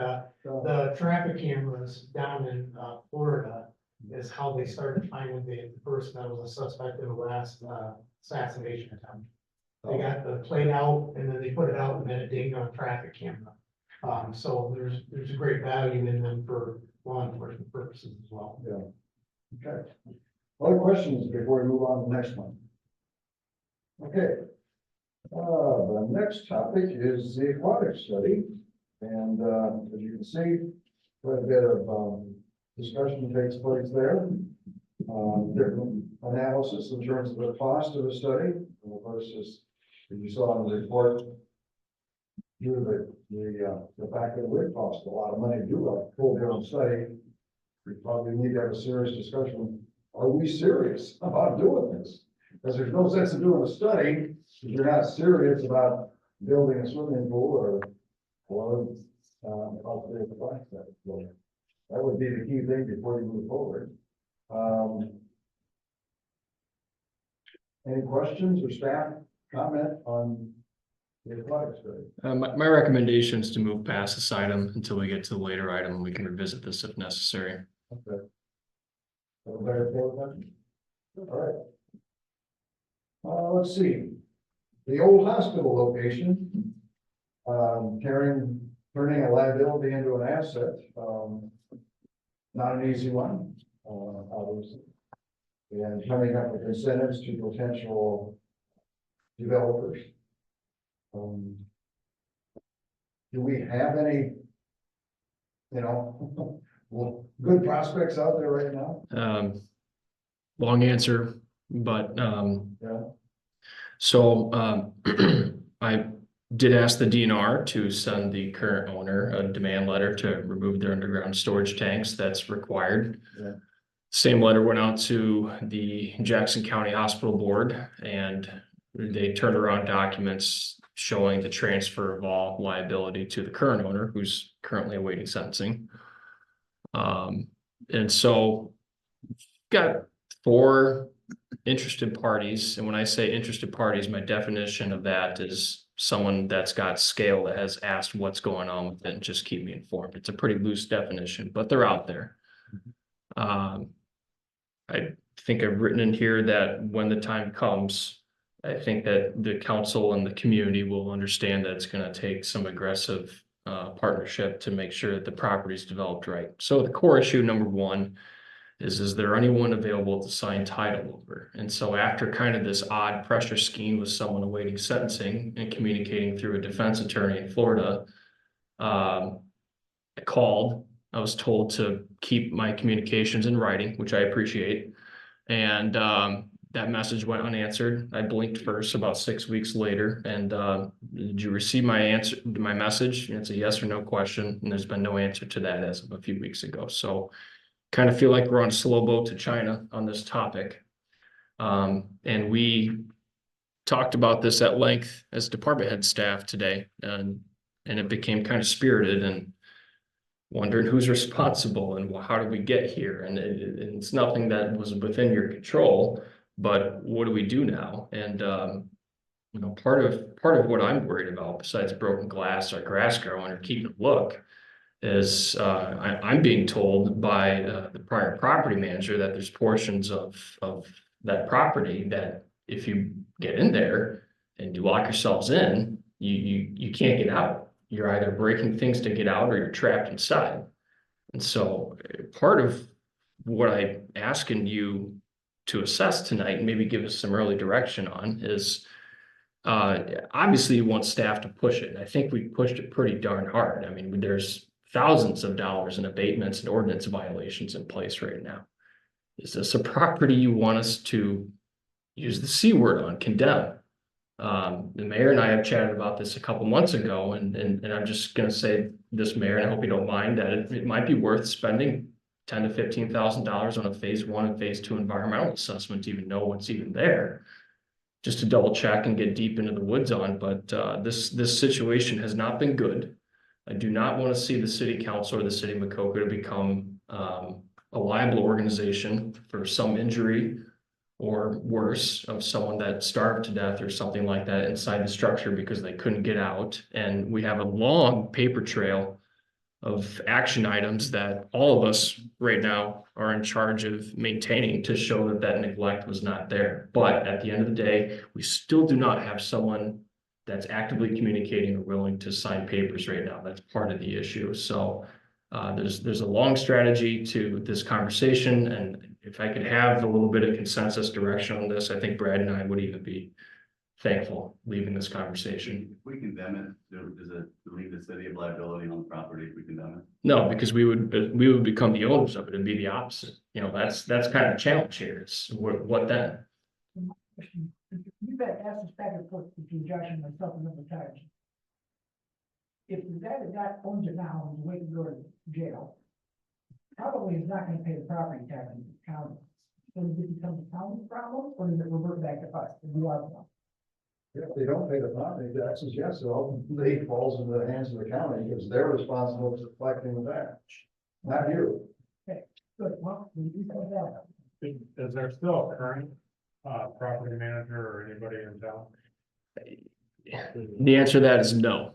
the traffic cameras down in, Florida is how they started finding the person that was a suspect in the last, assassination attempt. They got the plate out and then they put it out and then it dinged on a traffic camera. So there's a great value in them for law enforcement purposes as well. Yeah. Okay. Other questions before we move on to the next one? Okay. The next topic is the aquatic study. And, as you can see, quite a bit of, discussion takes place there. Different analysis in terms of the cost of the study versus, as you saw in the report, due to the fact that it would cost a lot of money to do a full-blown study. We probably need to have a serious discussion. Are we serious about doing this? Because there's no sense in doing a study if you're not serious about building a swimming pool or all three of the class. That would be the key thing before you move forward. Any questions or staff comment on the aquatic study? My recommendation is to move past this item until we get to the later item and we can revisit this if necessary. Okay. Everybody okay with that? All right. Let's see. The old hospital location, turning a liability into an asset, not an easy one, obviously. And coming up with incentives to potential developers. Do we have any, well, good prospects out there right now? Long answer, but, Yeah. so, I did ask the DNR to send the current owner a demand letter to remove their underground storage tanks. That's required. Yeah. Same letter went out to the Jackson County Hospital Board and they turned around documents showing the transfer of all liability to the current owner who's currently awaiting sentencing. And so got 4 interested parties. And when I say interested parties, my definition of that is someone that's got scale that has asked what's going on with it and just keep me informed. It's a pretty loose definition, but they're out there. I think I've written in here that when the time comes, I think that the council and the community will understand that it's going to take some aggressive partnership to make sure that the property is developed right. So the core issue number 1 is there anyone available to sign title over? And so after kind of this odd pressure scheme with someone awaiting sentencing and communicating through a defense attorney in Florida, I called. I was told to keep my communications in writing, which I appreciate. And that message went unanswered. I blinked first about 6 weeks later. And did you receive my answer, my message? And it's a yes or no question. And there's been no answer to that as of a few weeks ago. So kind of feel like we're on a slow boat to China on this topic. And we talked about this at length as department head staff today. And it became kind of spirited and wondering who's responsible and how did we get here? And it's nothing that was within your control, but what do we do now? And part of what I'm worried about, besides broken glass or grass growing or keeping it look, is, I'm being told by, the prior property manager that there's portions of that property that if you get in there and you lock yourselves in, you can't get out. You're either breaking things to get out or you're trapped inside. And so part of what I'm asking you to assess tonight, and maybe give us some early direction on is, obviously you want staff to push it. And I think we pushed it pretty darn hard. I mean, there's thousands of dollars in abatements and ordinance violations in place right now. Is this a property you want us to use the C word on, condemn? The mayor and I have chatted about this a couple months ago, and I'm just gonna say this, Mayor, and I hope you don't mind, that it might be worth spending $10,000 to $15,000 on a phase 1 and phase 2 environmental assessment to even know what's even there. Just to double check and get deep into the woods on, but this situation has not been good. I do not want to see the city council or the city of Maquoketa become a liable organization for some injury or worse of someone that starved to death or something like that inside the structure because they couldn't get out. And we have a long paper trail of action items that all of us right now are in charge of maintaining to show that that neglect was not there. But at the end of the day, we still do not have someone that's actively communicating or willing to sign papers right now. That's part of the issue. So there's a long strategy to this conversation, and if I could have a little bit of consensus direction on this, I think Brad and I would even be thankful leaving this conversation. If we condemn it, does it relieve the city of liability on the property if we condemn it? No, because we would become the owners of it and be the opposite. You know, that's kind of the challenge here. Is what then? You've had asked this back and forth between Josh and myself a number of times. If the guy that owns it now and is waiting to go to jail, probably is not gonna pay the property tax in the county. So does it become a county problem, or does it revert back to us? And we are the one? If they don't pay the property taxes, yes, it ultimately falls into the hands of the county because they're responsible for collecting the tax, not you. Good, well, we put that up. Is there still a current, property manager or anybody in town? The answer to that is no.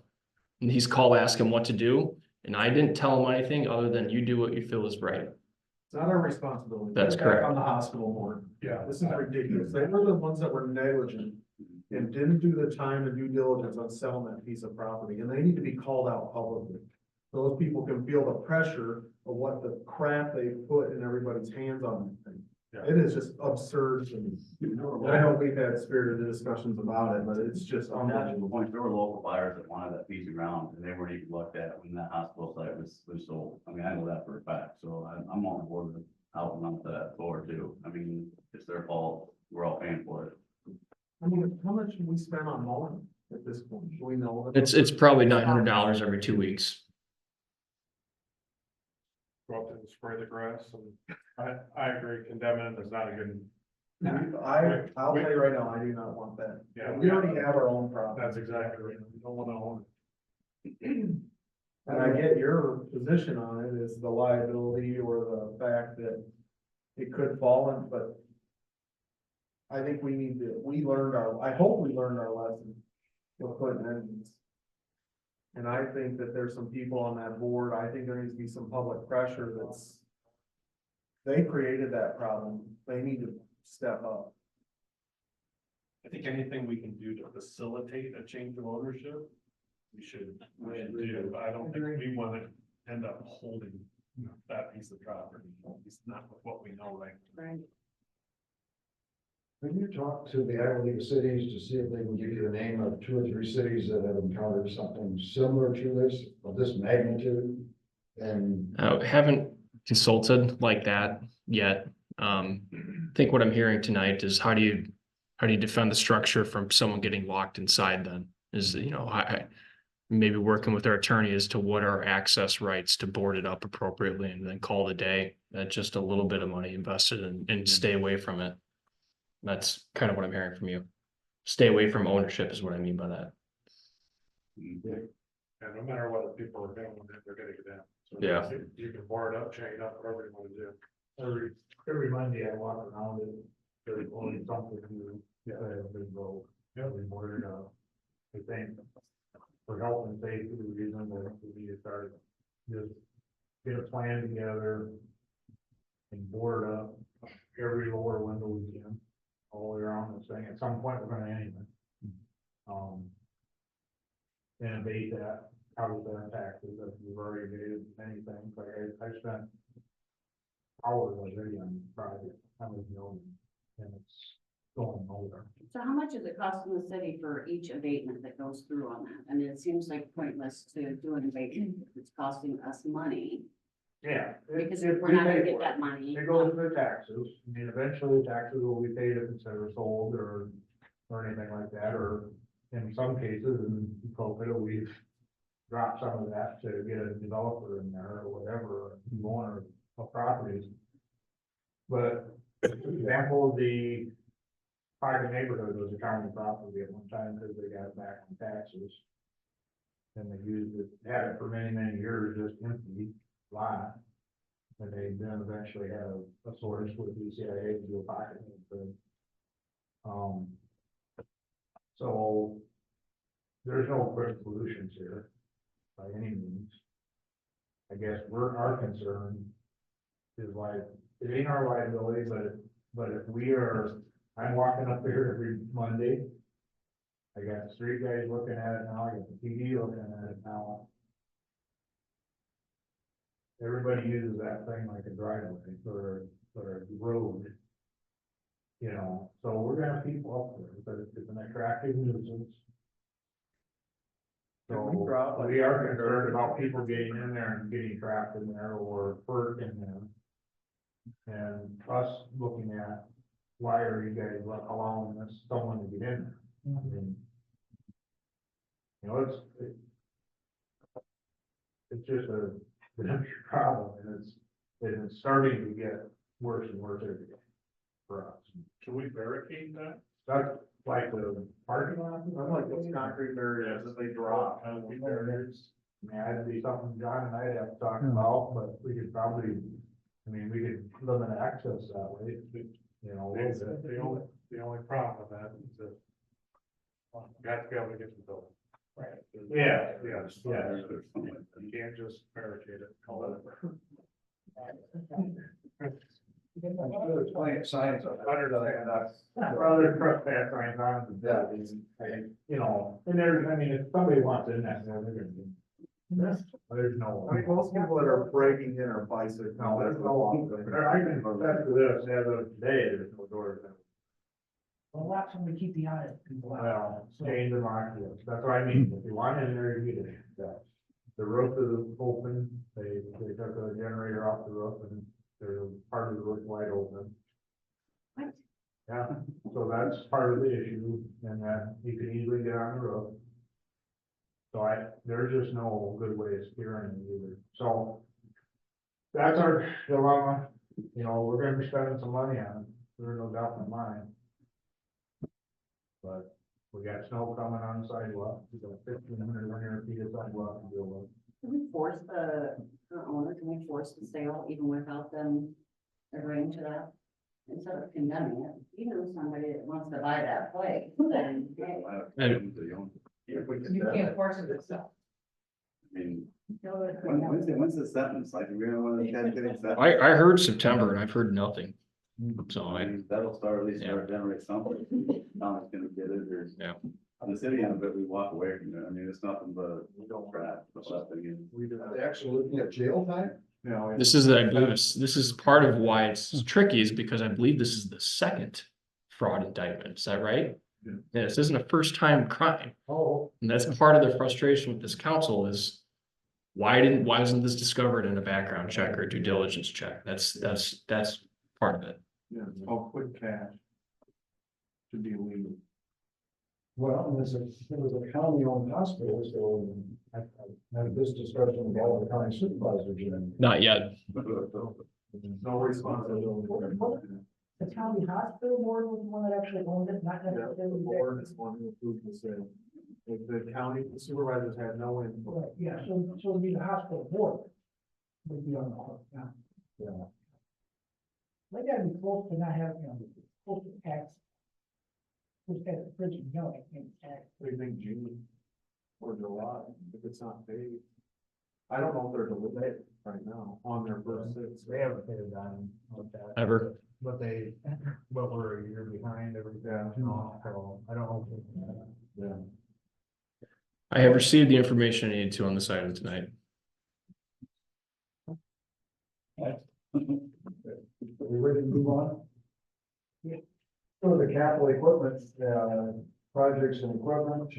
And he's called, ask him what to do, and I didn't tell him anything other than you do what you feel is right. It's not our responsibility. That's Put it back correct. On the hospital board. Yeah. This is ridiculous. They were the ones that were negligent and didn't do the time and due diligence on selling that piece of property, and they need to be called out publicly. Those people can feel the pressure of what the crap they put in everybody's hands on that thing. Yeah. It is just absurd to me. And I know we've had spirited discussions about it, but it's just On that unbelievable. point, there were local buyers that wanted that piece of ground and they weren't even looked at when that hospital site was sold. I mean, I know that for a fact, so I'm on board with out and on that floor too. I mean, it's their fault. We're all paying for it. I mean, how much do we spend on mowing at this point? Do we know? It's probably $900 every 2 weeks. Go up and spray the grass, and I agree, condemning is not a good. I'll tell you right now, I do not want that. Yeah. We already have our own problem. That's exactly right, we don't wanna own And I get your position on it is the liability or the fact that it could fall in, but I think I hope we learned our lesson with putting engines. And I think that there's some people on that board, I think there needs to be some public pressure they created that problem, they need to step up. I think anything we can do to facilitate a change of ownership, we should do, but I don't think we wanna end up holding that piece of property, it's not what we know right. Right. Have you talked to the Iowa League of Cities to see if they can give you the name of 2 or 3 cities that have encountered something similar to this, of this magnitude? And Haven't consulted like that yet. I think what I'm hearing tonight is how do you defend the structure from someone getting locked inside then? Is, you know, I maybe working with our attorney as to what are access rights to board it up appropriately and then call it a day. That's just a little bit of money invested and stay away from it. That's kind of what I'm hearing from you. Stay away from ownership is what I mean by that. And no matter what people are doing, they're gonna get down. So Yeah. You can bar it up, chain it up, whatever you wanna do. Every Monday I walk around it, there's only something new, a big road, every morning, I think. For health and safety reasons, I think we need to start just get a plan together and board up every lower window we can, all the way around this thing. At some point, we're gonna end it. And abate that, out of their taxes, that we've already made many things, like I spent hours already on the project, I was known, and it's going nowhere. So how much is it costing the city for each abatement that goes through on that? I mean, it seems like pointless to do an abatement if it's costing us money, Yeah. because if we're we not gonna pay get for that money. It goes to the taxes, I mean, eventually the taxes will be paid if it's ever sold or anything like that, or in some cases, in Maquoketa, we've dropped some of that to get a developer in there or whatever, a owner of properties. But example, the private neighborhood was a county property at one time because they got it back on taxes. And they used it, had it for many, many years, just empty lot. And they then eventually had a source with DCIA to do a pocket neighborhood. So there's no quick solutions here by any means. I guess our concern is like, it ain't our liability, but if we are, I'm walking up there every Monday. I got the street guys looking at it now, I got the PD looking at it now. Everybody uses that thing like a driveway or a road. You know, so we're gonna have people up there, but it's an attractive nuisance. So we are concerned about people getting in there and getting trapped in there or hurt in there. And us looking at, why are you guys allowing this, someone to get in there? I mean, you know, it's just a problem, and it's starting to get worse and worse every day for us. Can we barricade that? That's like the parking lot. I'm like those concrete barriers that they drop, kind of be barriers. I mean, that'd be something John and I'd have to talk about, but we could probably, I mean, we could limit access that way, you know. a little bit. The only problem with that is that you have to be able to get to the building. Right. Yeah, Yes. yeah. You can't just barricade it, call it. Plenty signs up. Other trespass signs on the buildings, you know, and there's, I mean, if somebody wants in that, they're gonna be. There's no. I mean, most people that are breaking in are bicycles. No, there's no, I can attest to this, as of today, there's no doors. Well, that's when we keep the eye on people out. Well, So- change the mark, yes, that's what I mean, if you want in there, you get it. The roof is open, they took the generator off the roof and there's part of the roof wide open. What? Yeah, so that's part of the issue, and that you can easily get on the roof. So there's just no good way of securing it either, so. That's our dilemma, you know, we're gonna be spending some money on it, there's no doubt in my mind. But we got snow coming on the sidewalk, we got 1,500 linear feet of sidewalk to deal with. Can we force the owner, can we force the sale even without them agreeing to that? Instead of condemning it, even if somebody that wants to buy that place, then, hey. If we You can't force it to sell. I mean, go with it. when's the sentence, like, we're gonna want to get it. I heard September and I've heard nothing. So I I, mean, that'll start, at least start generate something, now it's gonna get it, or. Yeah. On the city end of it, we walk away from it, I mean, it's nothing but, we don't crap, but nothing in. We do Are they actually looking at jail time? this is, I believe, this is part of why it's tricky is because I believe this is the second fraud indictment. Is that right? Yeah. Yeah, this isn't a first time crime. Oh, And that's part of the frustration with this council is why wasn't this discovered in a background check or due diligence check? That's part of it. Yeah, all quick cash. Should be illegal. Well, there was a county-owned hospital, so I had this discussion with all the county supervisors, and Not yet. No responsibility. The county hospital board was the one that actually owned it, not Yeah, necessarily. the board is one who approved the sale. If the county supervisors had no input. Right, yeah, so it'd be the hospital board would be on the hook, yeah. Yeah. They gotta be close to not having, close to tax. Who's got the prison, no, I think tax. What do you think, June or July, if it's not paid? I don't know if they're delayed right now on their first six. They haven't paid a dime with that. Ever. But we're a year behind everything, so I don't know. Yeah. I have received the information I needed to on this item tonight. Are we ready to move on? So the capital equipment, projects and equipment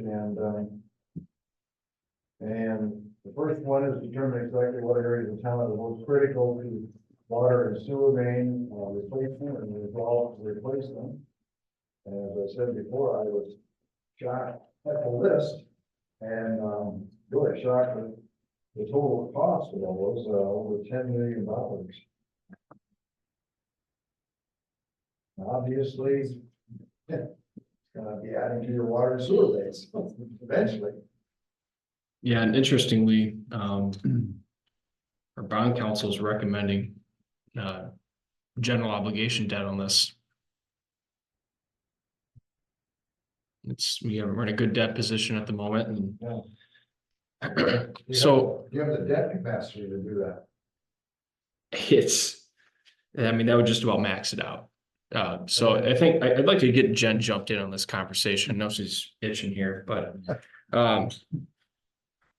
and the first one is determine exactly what areas of town are the most critical to water and sewer main replacement and resolve to replace them. And as I said before, I was shocked at the list and really shocked at the total cost of all those, over $10 million. Obviously, it's gonna be adding to your water and sewer base eventually. Yeah, and interestingly, our bond council is recommending general obligation debt on this. We're in a good debt position at the moment and so You have the debt capacity to do that. I mean, that would just about max it out. So I think I'd like to get Jen jumped in on this conversation. I know she's itching here, but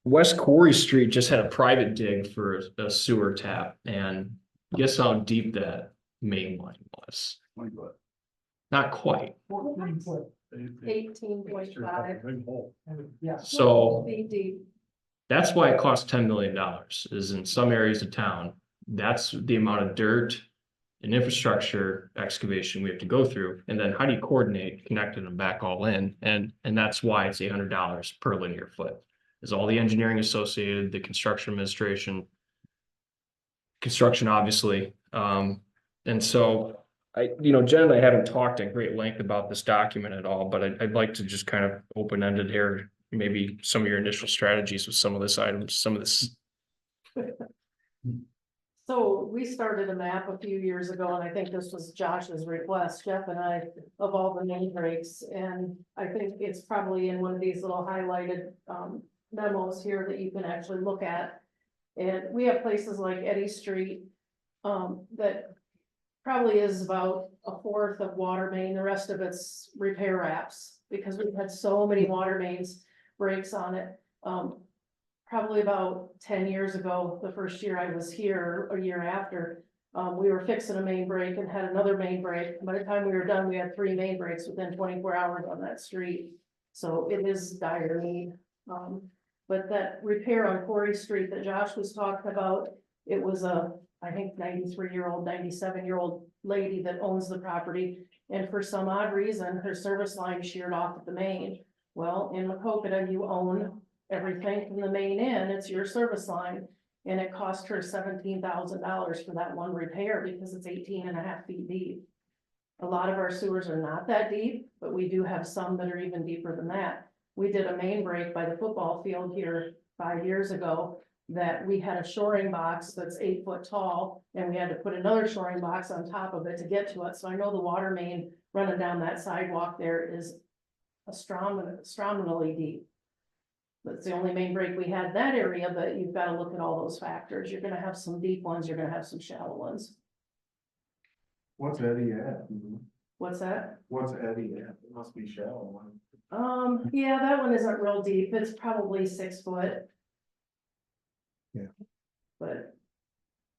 West Quarry Street just had a private dig for a sewer tap, and guess how deep that main line was? Not quite. 14 foot. 18.5 Yeah. So feet deep. that's why it costs $10 million, is in some areas of town, that's the amount of dirt and infrastructure excavation we have to go through. And then how do you coordinate connecting them back all in? And that's why it's $800 per linear foot, is all the engineering associated, the construction administration, construction, obviously. And so Jen and I haven't talked at great length about this document at all, but I'd like to just kind of open-ended here, maybe some of your initial strategies with some of this items, some of this. So we started a map a few years ago, and I think this was Josh's request, Jeff and I, of all the main breaks. And I think it's probably in one of these little highlighted memos here that you can actually look at. And we have places like Eddy Street that probably is about a fourth of water main. The rest of it's repair wraps, because we've had so many water mains breaks on it. Probably about 10 years ago, the first year I was here, a year after, we were fixing a main break and had another main break. By the time we were done, we had 3 main breaks within 24 hours on that street. So it is dire need. But that repair on Quarry Street that Josh was talking about, it was I think 93-year-old, 97-year-old lady that owns the property. And for some odd reason, her service line sheared off at the main. Well, in Maquoketa, you own everything from the main in, it's your service line. And it cost her $17,000 for that one repair because it's 18.5 feet deep. A lot of our sewers are not that deep, but we do have some that are even deeper than that. We did a main break by the football field here 5 years ago that we had a shoring box that's 8 foot tall, and we had to put another shoring box on top of it to get to it. So I know the water main running down that sidewalk there is astronomically deep. That's the only main break we had in that area, but you've got to look at all those factors. You're gonna have some deep ones, you're gonna have some shallow ones. What's Eddie at? What's that? What's Eddie at? It must be shallow one. Yeah, that one isn't real deep. It's probably 6 foot. Yeah. But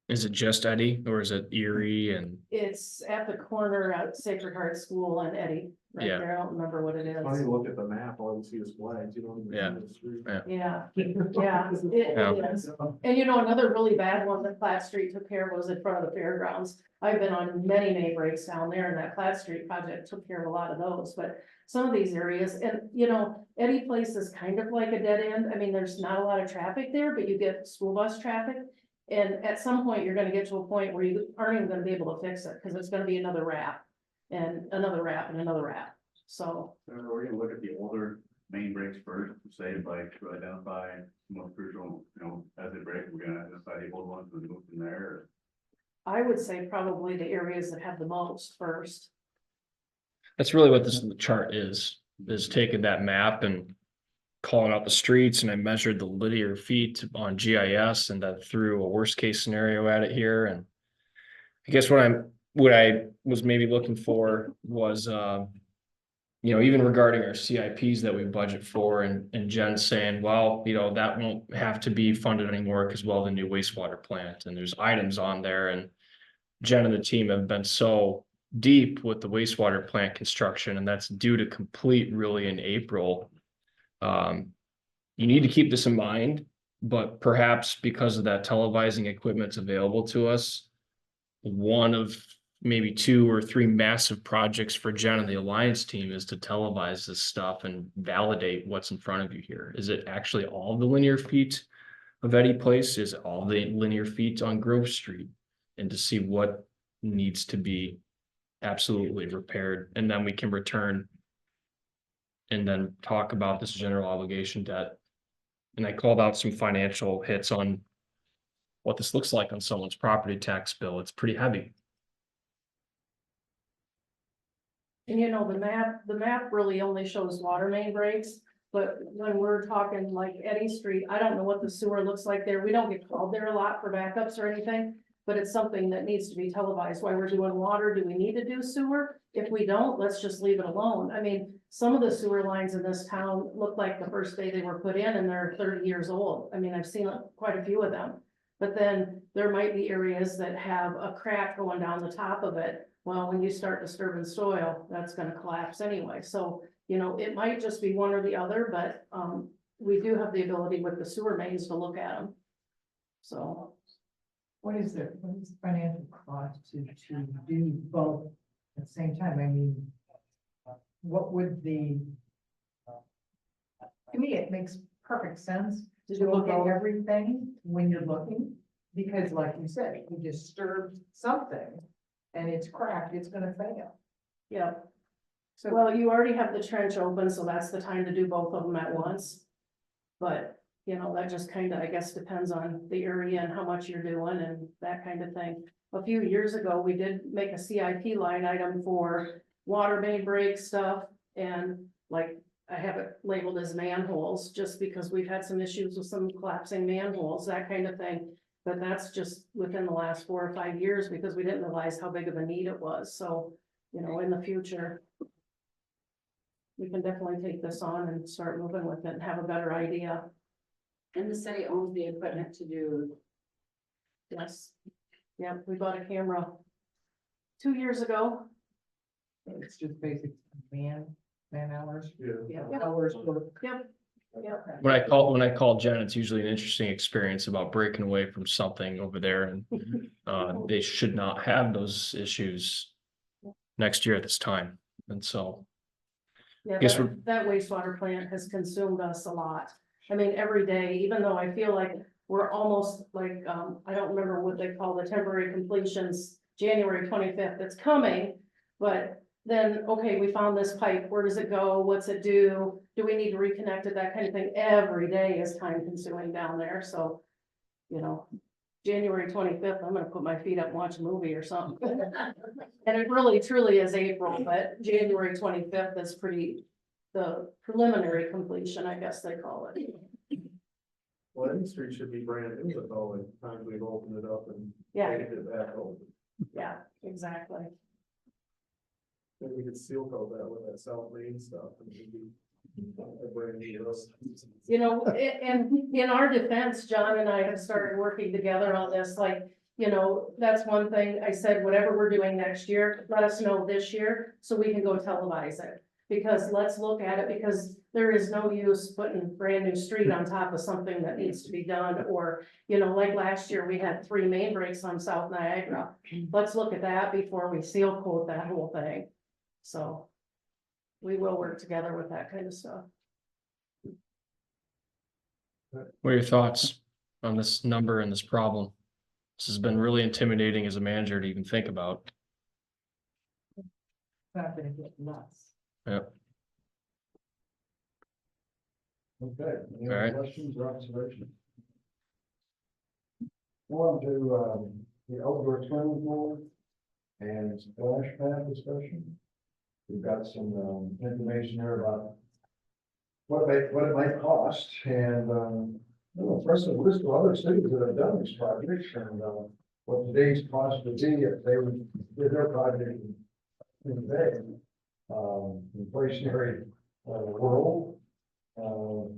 Is it just Eddie or is it Erie and? it's at the corner at Sacred Heart School and Eddy, right Yeah. there. I don't remember what it is. Funny, you look at the map, all you see is flags, you don't even Yeah. see the street. Yeah. Yeah, yeah, it is. And another really bad one that Platt Street took care of was in front of the fairgrounds. I've been on many main breaks down there, and that Platt Street project took care of a lot of those, but some of these areas, and Eddy Place is kind of like a dead end. I mean, there's not a lot of traffic there, but you get school bus traffic. And at some point, you're gonna get to a point where you aren't even gonna be able to fix it, because it's gonna be another wrap. And another wrap and another wrap, so. We're gonna look at the older main breaks first, to say, like, to identify most crucial, as they break, we're gonna identify the old ones and move from there. I would say probably the areas that have the most first. That's really what this chart is taking that map and calling out the streets and I measured the linear feet on GIS and then threw a worst case scenario at it here. And I guess what I was maybe looking for was, even regarding our CIPs that we budget for and Jen saying, well, that won't have to be funded anymore because, well, the new wastewater plant and there's items on there. And Jen and the team have been so deep with the wastewater plant construction, and that's due to complete really in April. You need to keep this in mind, but perhaps because of that televising equipment's available to us, one of maybe 2 or 3 massive projects for Jen and the Alliance team is to televise this stuff and validate what's in front of you here. Is it actually all the linear feet of Eddy Place? Is it all the linear feet on Grove Street? And to see what needs to be absolutely repaired, and then we can return and then talk about this general obligation debt. And I called out some financial hits on what this looks like on someone's property tax bill. It's pretty heavy. And the map really only shows water main breaks, but when we're talking like Eddy Street, I don't know what the sewer looks like there. We don't get called there a lot for backups or anything, but it's something that needs to be televised. While we're doing water, do we need to do sewer? If we don't, let's just leave it alone. I mean, some of the sewer lines in this town look like the first day they were put in and they're 30 years old. I mean, I've seen quite a few of them. But then there might be areas that have a crack going down the top of it. Well, when you start disturbing soil, that's gonna collapse anyway. So, it might just be one or the other, but we do have the ability with the sewer mains to look at them. So. What is the financial cost to do both at the same time? I mean, what would to me, it makes perfect sense to look at everything when you're looking, because like you said, if you disturb something and it's cracked, it's gonna fail. Yeah, So, well, you already have the trench open, so that's the time to do both of them at once. But, that just kind of, I guess, depends on the area and how much you're doing and that kind of thing. A few years ago, we did make a CIP line item for water main break stuff, and like, I have it labeled as manholes, just because we've had some issues with some collapsing manholes, that kind of thing. But that's just within the last 4 or 5 years, because we didn't realize how big of a need it was. So, in the future, we can definitely take this on and start moving with it and have a better idea. And the city owns the equipment to do. Yes. Yeah, we bought a camera 2 years ago. it's just basic man hours. Yeah. Hours work. Yep. Yep. When I call Jen, it's usually an interesting experience about breaking away from something over there, and they should not have those issues next year at this time. And so, Yeah, Guess that wastewater plant has consumed us a lot. I mean, every day, even though I feel like we're almost like, I don't remember what they call the temporary completions, January 25th, it's coming. But then, okay, we found this pipe, where does it go? What's it do? Do we need to reconnect it? That kind of thing. Every day is time consuming down there. So, January 25th, I'm gonna put my feet up and watch a movie or something. And it really truly is April, but January 25th is the preliminary completion, I guess they call it. Well, any street should be brand new with all the times we've opened it up and Yeah, made it back open. yeah, exactly. Maybe we could seal coat that with that South Main stuff and maybe a brand new road. And in our defense, John and I have started working together on this, like, that's one thing I said, whatever we're doing next year, let us know this year so we can go televise it. Because let's look at it, because there is no use putting brand new street on top of something that needs to be done. Or, like last year, we had 3 main breaks on South Niagara. Let's look at that before we seal coat that whole thing. So we will work together with that kind of stuff. what are your thoughts on this number and this problem? This has been really intimidating as a manager to even think about. It's not gonna get less. Yep. Okay, any All right. other questions or observations? On to, the outdoor swimming pool and splash pad discussion. We've got some, information there about what it might cost, and, you know, first of list of other cities that have done these projects, and, what today's cost would be if they would did their project in today. Inflationary, world. So,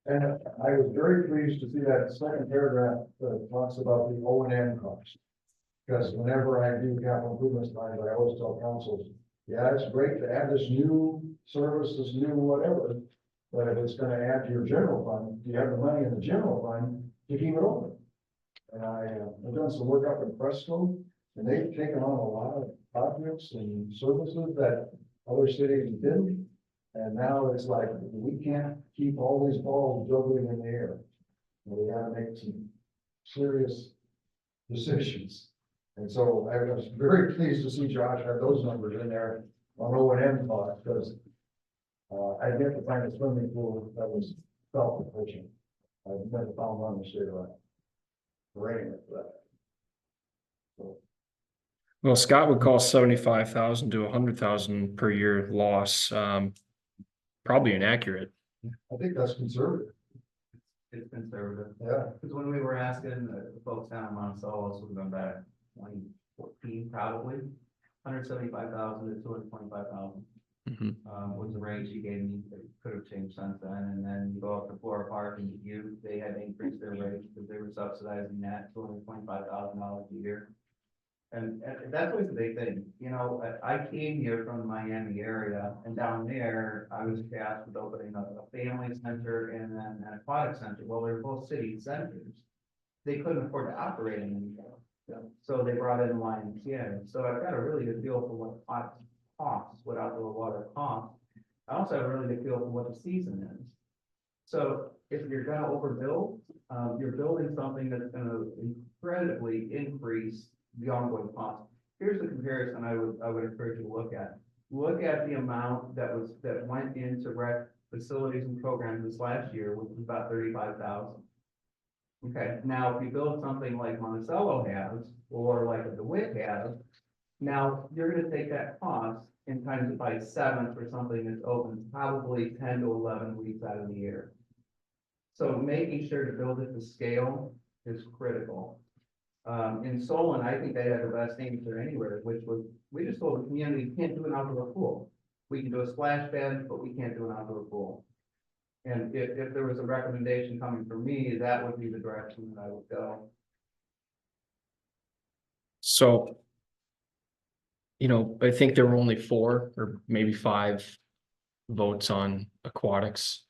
and I was very pleased to see that second paragraph that talks about the O and M cost. Because whenever I do capital improvements plans, I always tell councils, yeah, it's great to add this new service, this new whatever. But if it's gonna add to your general fund, you have the money in the general fund to keep it open. And I've done some work up in Fresco, and they've taken on a lot of projects and services that other cities didn't. And now it's like, we can't keep all these balls juggling in the air. We gotta make some serious decisions. And so I was very pleased to see Josh have those numbers in there on O and M costs, because I'd yet to find a swimming pool that was self-efficient. I've never found one in the state of Rain for that. So, Well, Scott would call 75,000 to 100,000 per year loss, probably inaccurate. I think that's conservative, It's conservative. yeah. Because when we were asking the folks down in Monticello, so we're going back 2014 probably, 175,000 to 225,000. Mhm. Was the range she gave me. It could have changed since then. And then you go up to Florida Park and they had to increase their rate because they were subsidizing that $225,000 a year. And that's always the big thing. You know, I came here from the Miami area, and down there, I was tasked with opening up a family center and then an aquatic center. Well, they're both city centers. They couldn't afford to operate anymore. So they brought in YMCA. So I've got a really good feel for what aquatics costs, what outdoor water costs. I also have a really good feel for what the season is. So if you're gonna overbuild, you're building something that's gonna incredibly increase the ongoing cost. Here's the comparison I would encourage you to look at. Look at the amount that went into rec facilities and programs this last year, which was about 35,000. Okay, now if you build something like Monticello has, or like a DeWitt has, now you're gonna take that cost and times it by 7 for something that's open probably 10 to 11 weeks out of the year. So making sure to build it to scale is critical. In Solon, I think they had the best answer anywhere, which was, we just told the community, you can't do an outdoor pool. We can do a splash pad, but we can't do an outdoor pool. And if there was a recommendation coming from me, that would be the direction that I would go. So, you know, I think there were only 4 or maybe 5 votes on aquatics.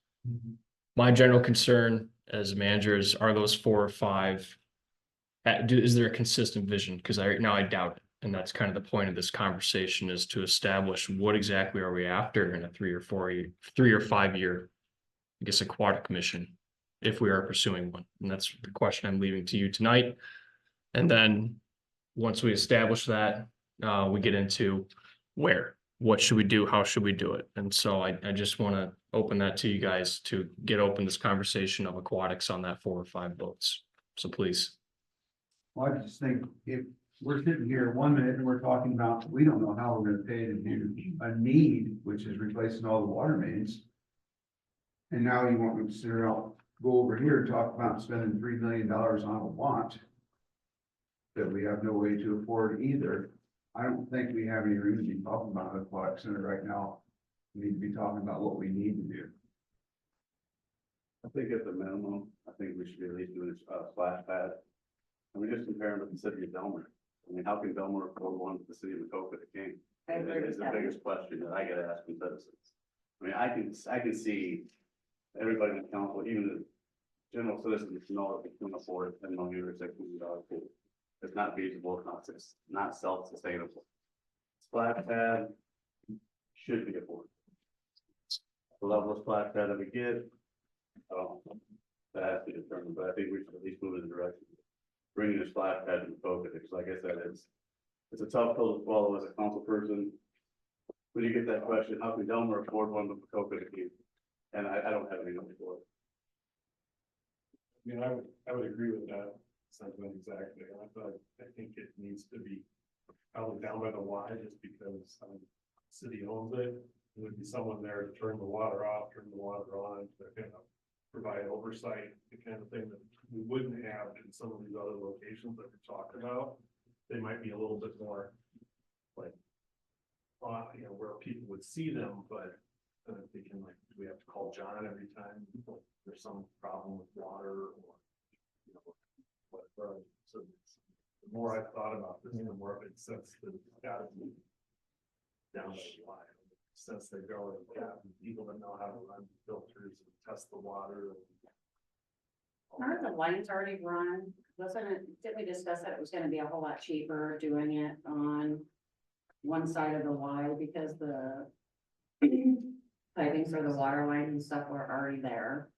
My general concern as managers are those 4 or 5. Is there a consistent vision? Because right now I doubt it. And that's kind of the point of this conversation, is to establish what exactly are we after in a 3 or 5 year, I guess, aquatic mission, if we are pursuing one. And that's the question I'm leaving to you tonight. And then once we establish that, we get into what should we do? How should we do it? And so I just want to open that to you guys to get open this conversation of aquatics on that 4 or 5 votes. So please. Well, I just think if we're sitting here 1 minute and we're talking about, we don't know how we're gonna pay to do a need, which is replacing all the water mains. And now you want me to sit around, go over here and talk about spending $3 million on a want that we have no way to afford either. I don't think we have any room to be talking about an aquatic center right now. We need to be talking about what we need to do. I think at the minimum, I think we should be at least doing a splash pad. And we just compare them with the city of Delmar. I mean, how can Delmar afford one with the city of Maquoketa King? I agree with It's the that. biggest question that I get asked from citizens. I mean, I can see everybody in the council, even the general citizens, know that we can afford $10 million or $6 million pool. It's not feasible, it's not self-sustainable. Splash pad should be affordable. The level of splash pad that we get, that has to be determined, but I think we should at least move in the direction of bringing a splash pad to Maquoketa, because like I said, it's a tough pill to swallow as a council person. When you get that question, how can Delmar afford one with Maquoketa King? And I don't have any number for it. I mean, I would agree with that sentiment exactly. I think it needs to be probably down by the Y, just because the city owns it. would be someone there to turn the water off, turn the water on, to kind of provide oversight, the kind of thing that we wouldn't have in some of these other locations that we talked about. They might be a little bit more like, where people would see them, but they can, like, do we have to call John every time there's some problem with water or, whatever. So the more I've thought about this, the more it makes sense that it's gotta be down by the line. Since they go and have people that know how to run filters and test the water. Aren't the lines already run? Wasn't it, didn't we discuss that it was gonna be a whole lot cheaper doing it on one side of the Y because the piping for the water line and stuff were already there?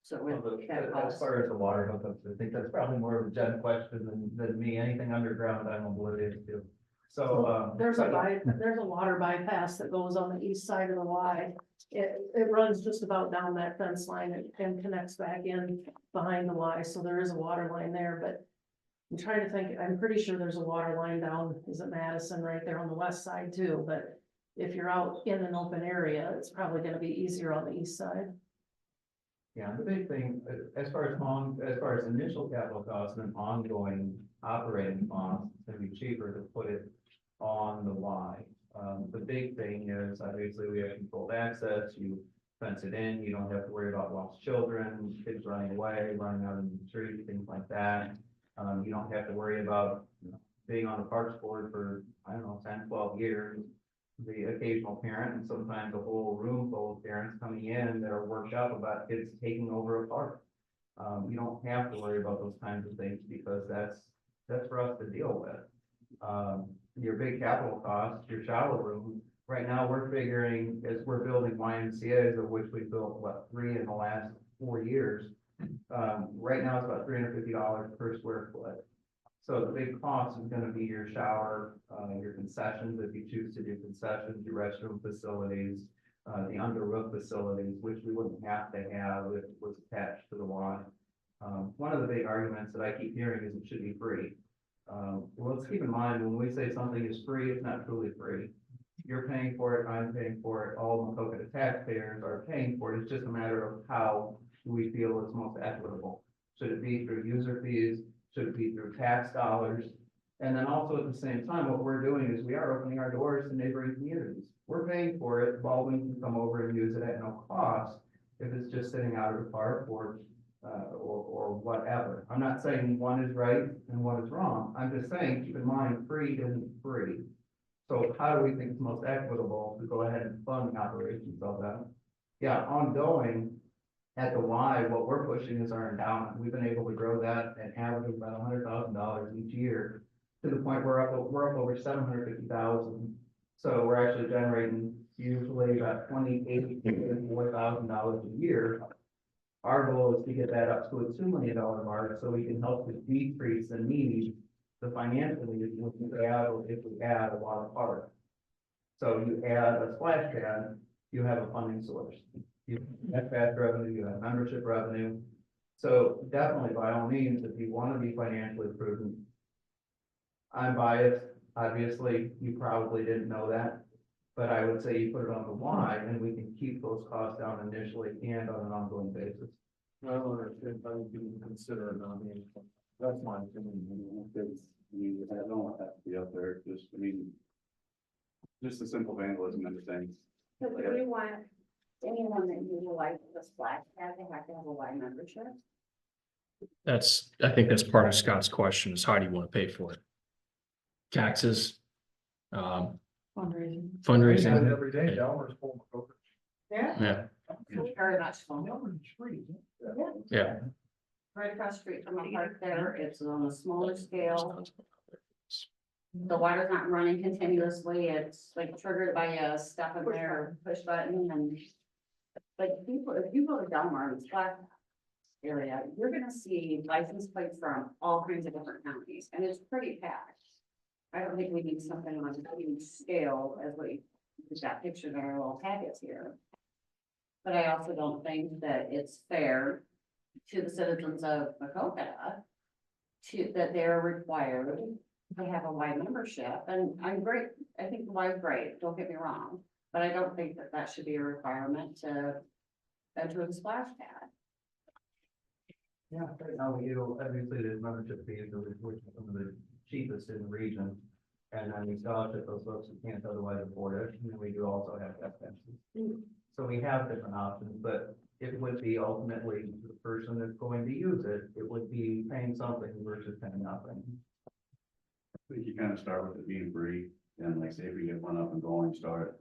So it would cut As costs. far as the water hookups, I think that's probably more of a Jen question than me. Anything underground, I'm oblivious to. So, There's a water bypass that goes on the east side of the Y. It runs just about down that fence line and connects back in behind the Y, so there is a water line there, but I'm trying to think, I'm pretty sure there's a water line down, is it Madison, right there on the west side too, but if you're out in an open area, it's probably gonna be easier on the east side. yeah, the big thing, as far as initial capital costs and ongoing operating costs, it's gonna be cheaper to put it on the Y. The big thing is, obviously, we have controlled access, you fence it in, you don't have to worry about lost children, kids running away, running out in the street, things like that. You don't have to worry about being on the parks board for, I don't know, 10, 12 years. The occasional parent, and sometimes a whole room full of parents coming in that are worked up about kids taking over a park. You don't have to worry about those kinds of things because that's for us to deal with. Your big capital costs, your shower room, right now we're figuring, as we're building YMCA's, of which we built, 3 in the last 4 years. Right now it's about $350 per square foot. So the big cost is gonna be your shower, your concessions, if you choose to do concessions, your restroom facilities, the under roof facilities, which we wouldn't have to have if it was attached to the Y. One of the big arguments that I keep hearing is it should be free. Well, let's keep in mind, when we say something is free, it's not truly free. You're paying for it, I'm paying for it, all Maquoketa taxpayers are paying for it. It's just a matter of how we feel it's most equitable. Should it be through user fees? Should it be through tax dollars? And then also at the same time, what we're doing is we are opening our doors to neighboring communities. We're paying for it, Baldwin can come over and use it at no cost if it's just sitting out of the park or whatever. I'm not saying one is right and one is wrong. I'm just saying, keep in mind, free isn't free. So how do we think it's most equitable to go ahead and fund the operations of that? Yeah, ongoing at the Y, what we're pushing is our endowment. We've been able to grow that and average about $100,000 each year to the point where we're up over 750,000. So we're actually generating usually about $28,000 to $4,000 a year. Our goal is to get that up to a $2 million mark so we can help to decrease the need, the financial need, if we add a water park. So you add a splash pad, you have a funding source. You have fast revenue, you have membership revenue. So definitely, by all means, if you want to be financially prudent, I'm biased. Obviously, you probably didn't know that, but I would say you put it on the Y and we can keep those costs down initially and on an ongoing basis. I don't understand how you can consider it non-income. That's my opinion. I don't want that to be up there, just the simple vandalism and things. So do you want anyone that you would like the splash pad to have a Y membership? I think that's part of Scott's question is how do you want to pay for it? Taxes, Fundraising. fundraising. Every day, Delmer's full of Maquoketa. Yeah. Yeah, Very much so. Melbourne's free, isn't it? yeah. Right across the street from a park there, it's on a smaller scale. The water's not running continuously, it's like triggered by a step in there, push button and. Like people, if you go to Delmar and Splash area, you're gonna see license plates from all kinds of different counties and it's pretty packed. I don't think we need something on a huge scale as what you've got pictured in our little packets here. But I also don't think that it's fair to the citizens of Maquoketa that they're required to have a Y membership, and I'm great, I think the Y is great, don't get me wrong. But I don't think that that should be a requirement to enter the splash pad. Yeah, right now, obviously, there's membership fees, which are some of the cheapest in the region. And then we scholarship those folks who can't otherwise afford it, and then we do also have that pension. So we have different options, but it would be ultimately the person that's going to use it, it would be paying something versus paying nothing. I think you kind of start with it being free, and like say if we get one up and going, start.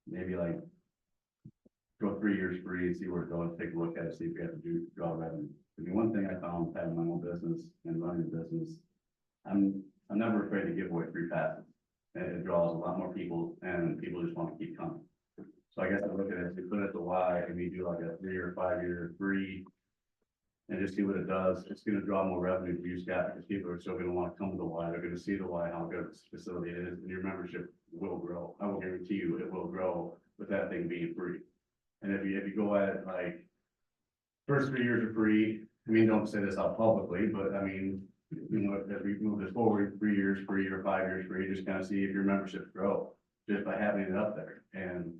Maybe like. Go 3 years free and see where it goes, take a look at it, see if we have to draw revenue. I mean, one thing I found having my own business and running a business, I'm never afraid to give away free passes. And it draws a lot more people and people just want to keep coming. So I guess I look at it, if we put it to Y and we do like a 3 or 5 year free. And just see what it does, it's gonna draw more revenue for you, Scott, because people are still gonna want to come to the Y, they're gonna see the Y, how good this facility is, and your membership will grow. I will guarantee you, it will grow with that thing being free. And if you go at it like, first 3 years are free, I mean, don't say this out publicly, but I mean, you know, as we move this forward, 3 years free or 5 years free, just kind of see if your memberships grow, just by having it up there. And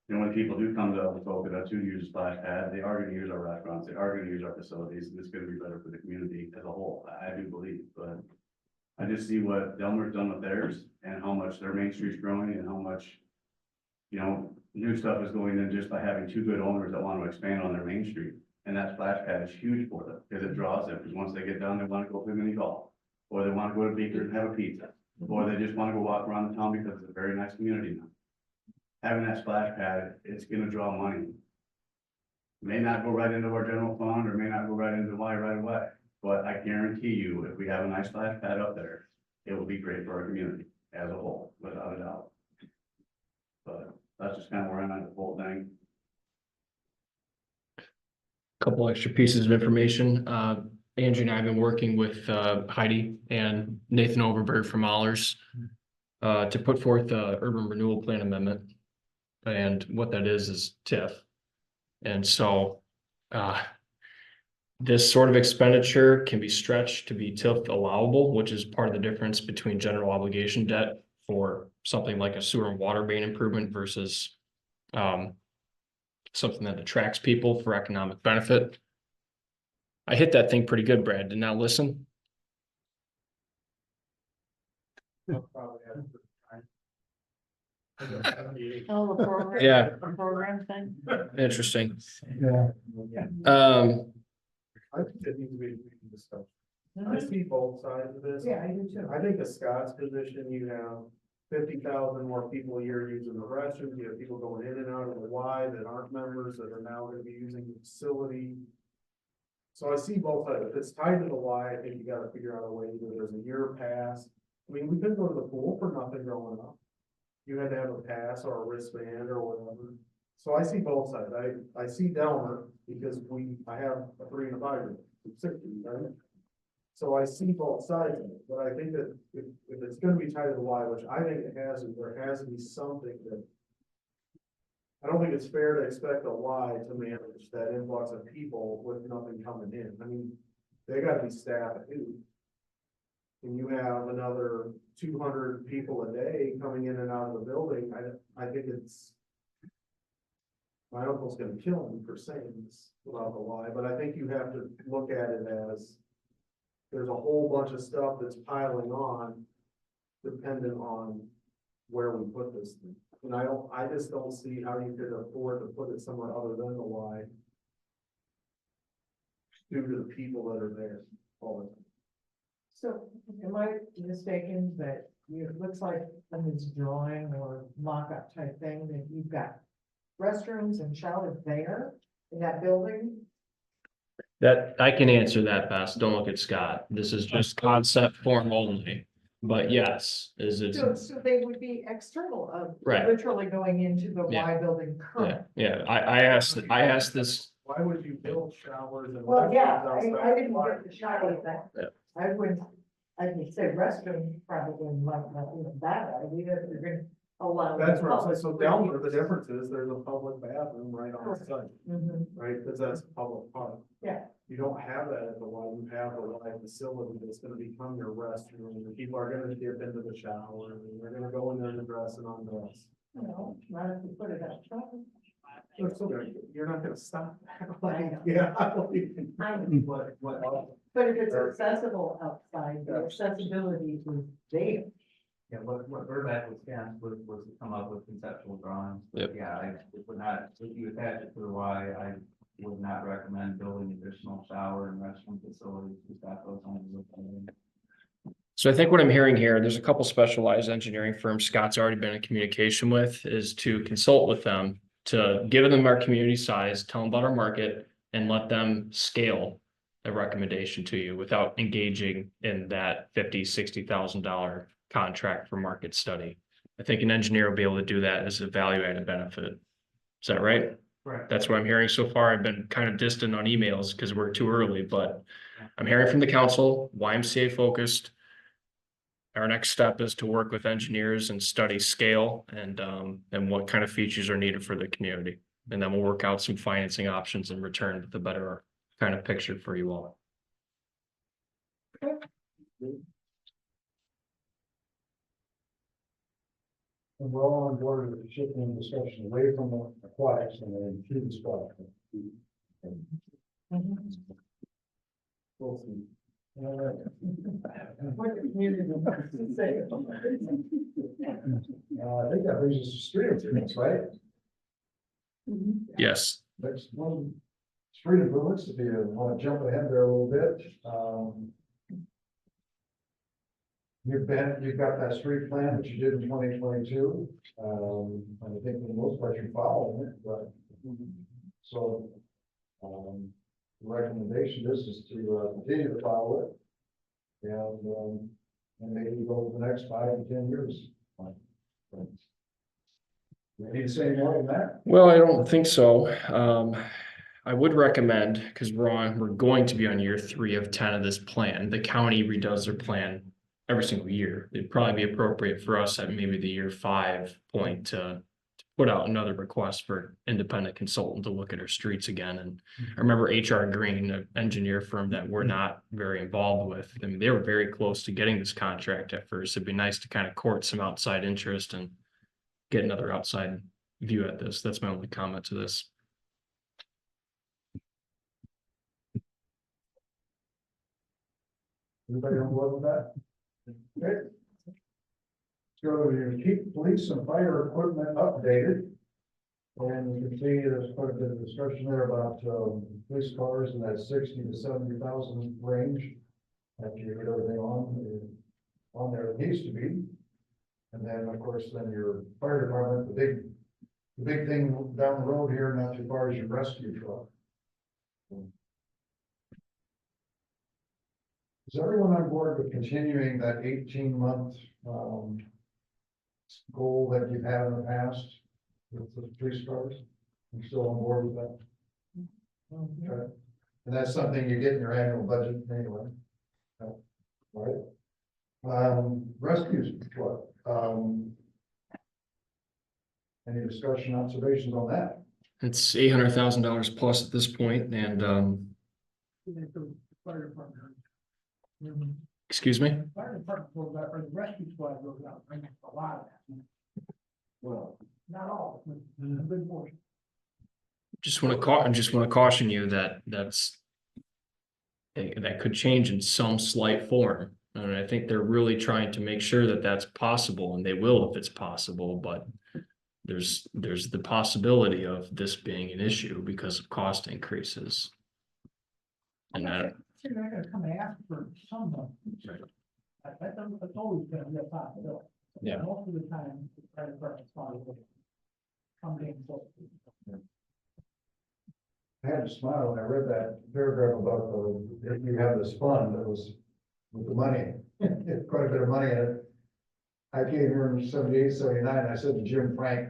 you know, when people do come to Maquoketa to use a splash pad, they are gonna use our restaurants, they are gonna use our facilities, and it's gonna be better for the community as a whole, I do believe, but I just see what Delmer's done with theirs, and how much their Main Street's growing, and how much, you know, new stuff is going in just by having 2 good owners that want to expand on their Main Street. And that splash pad is huge for them, because it draws them, because once they get done, they want to go play mini golf. Or they want to go to Beaker and have a pizza, or they just want to go walk around the town because it's a very nice community now. Having that splash pad, it's gonna draw money. May not go right into our general fund, or may not go right into Y right away, but I guarantee you, if we have a nice splash pad up there, it will be great for our community as a whole, without a doubt. But that's just kind of where I'm at with the whole thing. Couple extra pieces of information. Andrew and I have been working with Heidi and Nathan Overberg from Allers to put forth a urban renewal plan amendment. And what that is TIF. And so this sort of expenditure can be stretched to be TIF allowable, which is part of the difference between general obligation debt for something like a sewer and water main improvement versus something that attracts people for economic benefit. I hit that thing pretty good, Brad. Did not listen. Oh, the program. Yeah. The program thing. Interesting. Yeah. I think it needs to be discussed. I see both sides of this. Yeah, I do too. I think the Scott's position, you have 50,000 more people a year using the restrooms, you have people going in and out of the Y that aren't members that are now gonna be using the facility. So I see both sides. If it's tied to the Y, I think you gotta figure out a way that there's a year pass. I mean, we couldn't go to the pool for nothing growing up. You had to have a pass or a wristband or whatever. So I see both sides. I see Delmer because I have a 3 and a 5 year, 60, right? So I see both sides of it, but I think that if it's gonna be tied to the Y, which I think it has, there has to be something that. I don't think it's fair to expect a Y to manage that influx of people with nothing coming in. I mean, they gotta be staffed too. And you have another 200 people a day coming in and out of the building, I think it's. My uncle's gonna kill me for saying this about the Y, but I think you have to look at it as. There's a whole bunch of stuff that's piling on, dependent on where we put this thing. And I just don't see how you could afford to put it somewhere other than the Y. Due to the people that are there all the time. So am I mistaken that it looks like in this drawing or mock-up type thing that you've got restrooms and showers there in that building? That I can answer that best. Don't look at Scott. This is just concept form only. But yes, So they would be external of Right. literally going into the Yeah. Y building yeah, current. yeah. I asked this. Why would you build showers and? Well, yeah, restrooms I outside didn't the get the shower thing. Yeah. I would say restroom probably might not be a bad idea if you're gonna allow. That's where, public so down there, the difference is there's a public bathroom right on Correct. site, Mhm. right? Cause that's a public park. Yeah. You don't have that at the Y, you have a Y facility that's gonna become your restroom, and people are gonna dip into the shower, and they're gonna go in there and dress and undress. You know, not if you put it up front. You're still gonna- you're not gonna stop. Yeah. What, But if it's accessible outside, the accessibility is there. Yeah, what Verback was asked was to come up with conceptual drawings. But Yep. yeah, I would not, if you attach it to the Y, I would not recommend building additional shower and restroom facilities, because that goes on the. So I think what I'm hearing here, there's a couple specialized engineering firms Scott's already been in communication with, is to consult with them. To give them our community size, tell them about our market, and let them scale a recommendation to you without engaging in that $50,000-$60,000 contract for market study. I think an engineer will be able to do that as a value added benefit. Is that right? Correct. That's what I'm hearing so far. I've been kind of distant on emails because we're too early, but I'm hearing from the council, YMCA focused. Our next step is to work with engineers and study scale and what kind of features are needed for the community. And then we'll work out some financing options in return with a better kind of picture for you all. And we're all on board with shifting discussion away from the aquatics and then to the spot. We'll see. All right. What the community wants to say. I think that brings us to street improvements, right? Yes. Next one, street improvements, if you want to jump ahead there a little bit. You've got that street plan that you did in 2022. And I think for the most part you're following it, but so the recommendation is to continue to follow it and maybe go for the next 5 to 10 years. You need to say more than that? Well, I don't think so. I would recommend, because we're going to be on year 3 of 10 of this plan. The county redoes their plan every single year. It'd probably be appropriate for us at maybe the year 5 point to put out another request for independent consultant to look at our streets again. And I remember HR Green, an engineer firm that we're not very involved with. I mean, they were very close to getting this contract at first. It'd be nice to kind of court some outside interest and get another outside view at this. That's my only comment to this. Anybody on board with that? Okay. So you keep police and fire equipment updated. And you can see there's quite a bit of discussion there about police cars in that 60 to 70,000 range. After you get everything on there it needs to be. And then, of course, then your fire department, the big thing down the road here, not too far, is your rescue truck. Is everyone on board with continuing that 18-month goal that you've had in the past with the police cars? You still on board with that? Okay. And that's something you get in your annual budget anyway. All right. Rescues truck. Any discussion, observations on that? It's $800,000 plus at this point, and Fire department. excuse me. Fire department goes out, or the rescue squad goes out, right, a lot of that. Well, Not all, but a good portion. Just want to caution you that that could change in some slight form. And I think they're really trying to make sure that that's possible, and they will if it's possible, but there's the possibility of this being an issue because of cost increases. And that, They're not gonna come and ask for some money. Right. That's always gonna be a possibility. Yeah. Most of the time, the fire department's probably come in. I had to smile when I read that paragraph about if you have this fund that was with the money, quite a bit of money in it. I came here in 78, 79, I said to Jim Frank,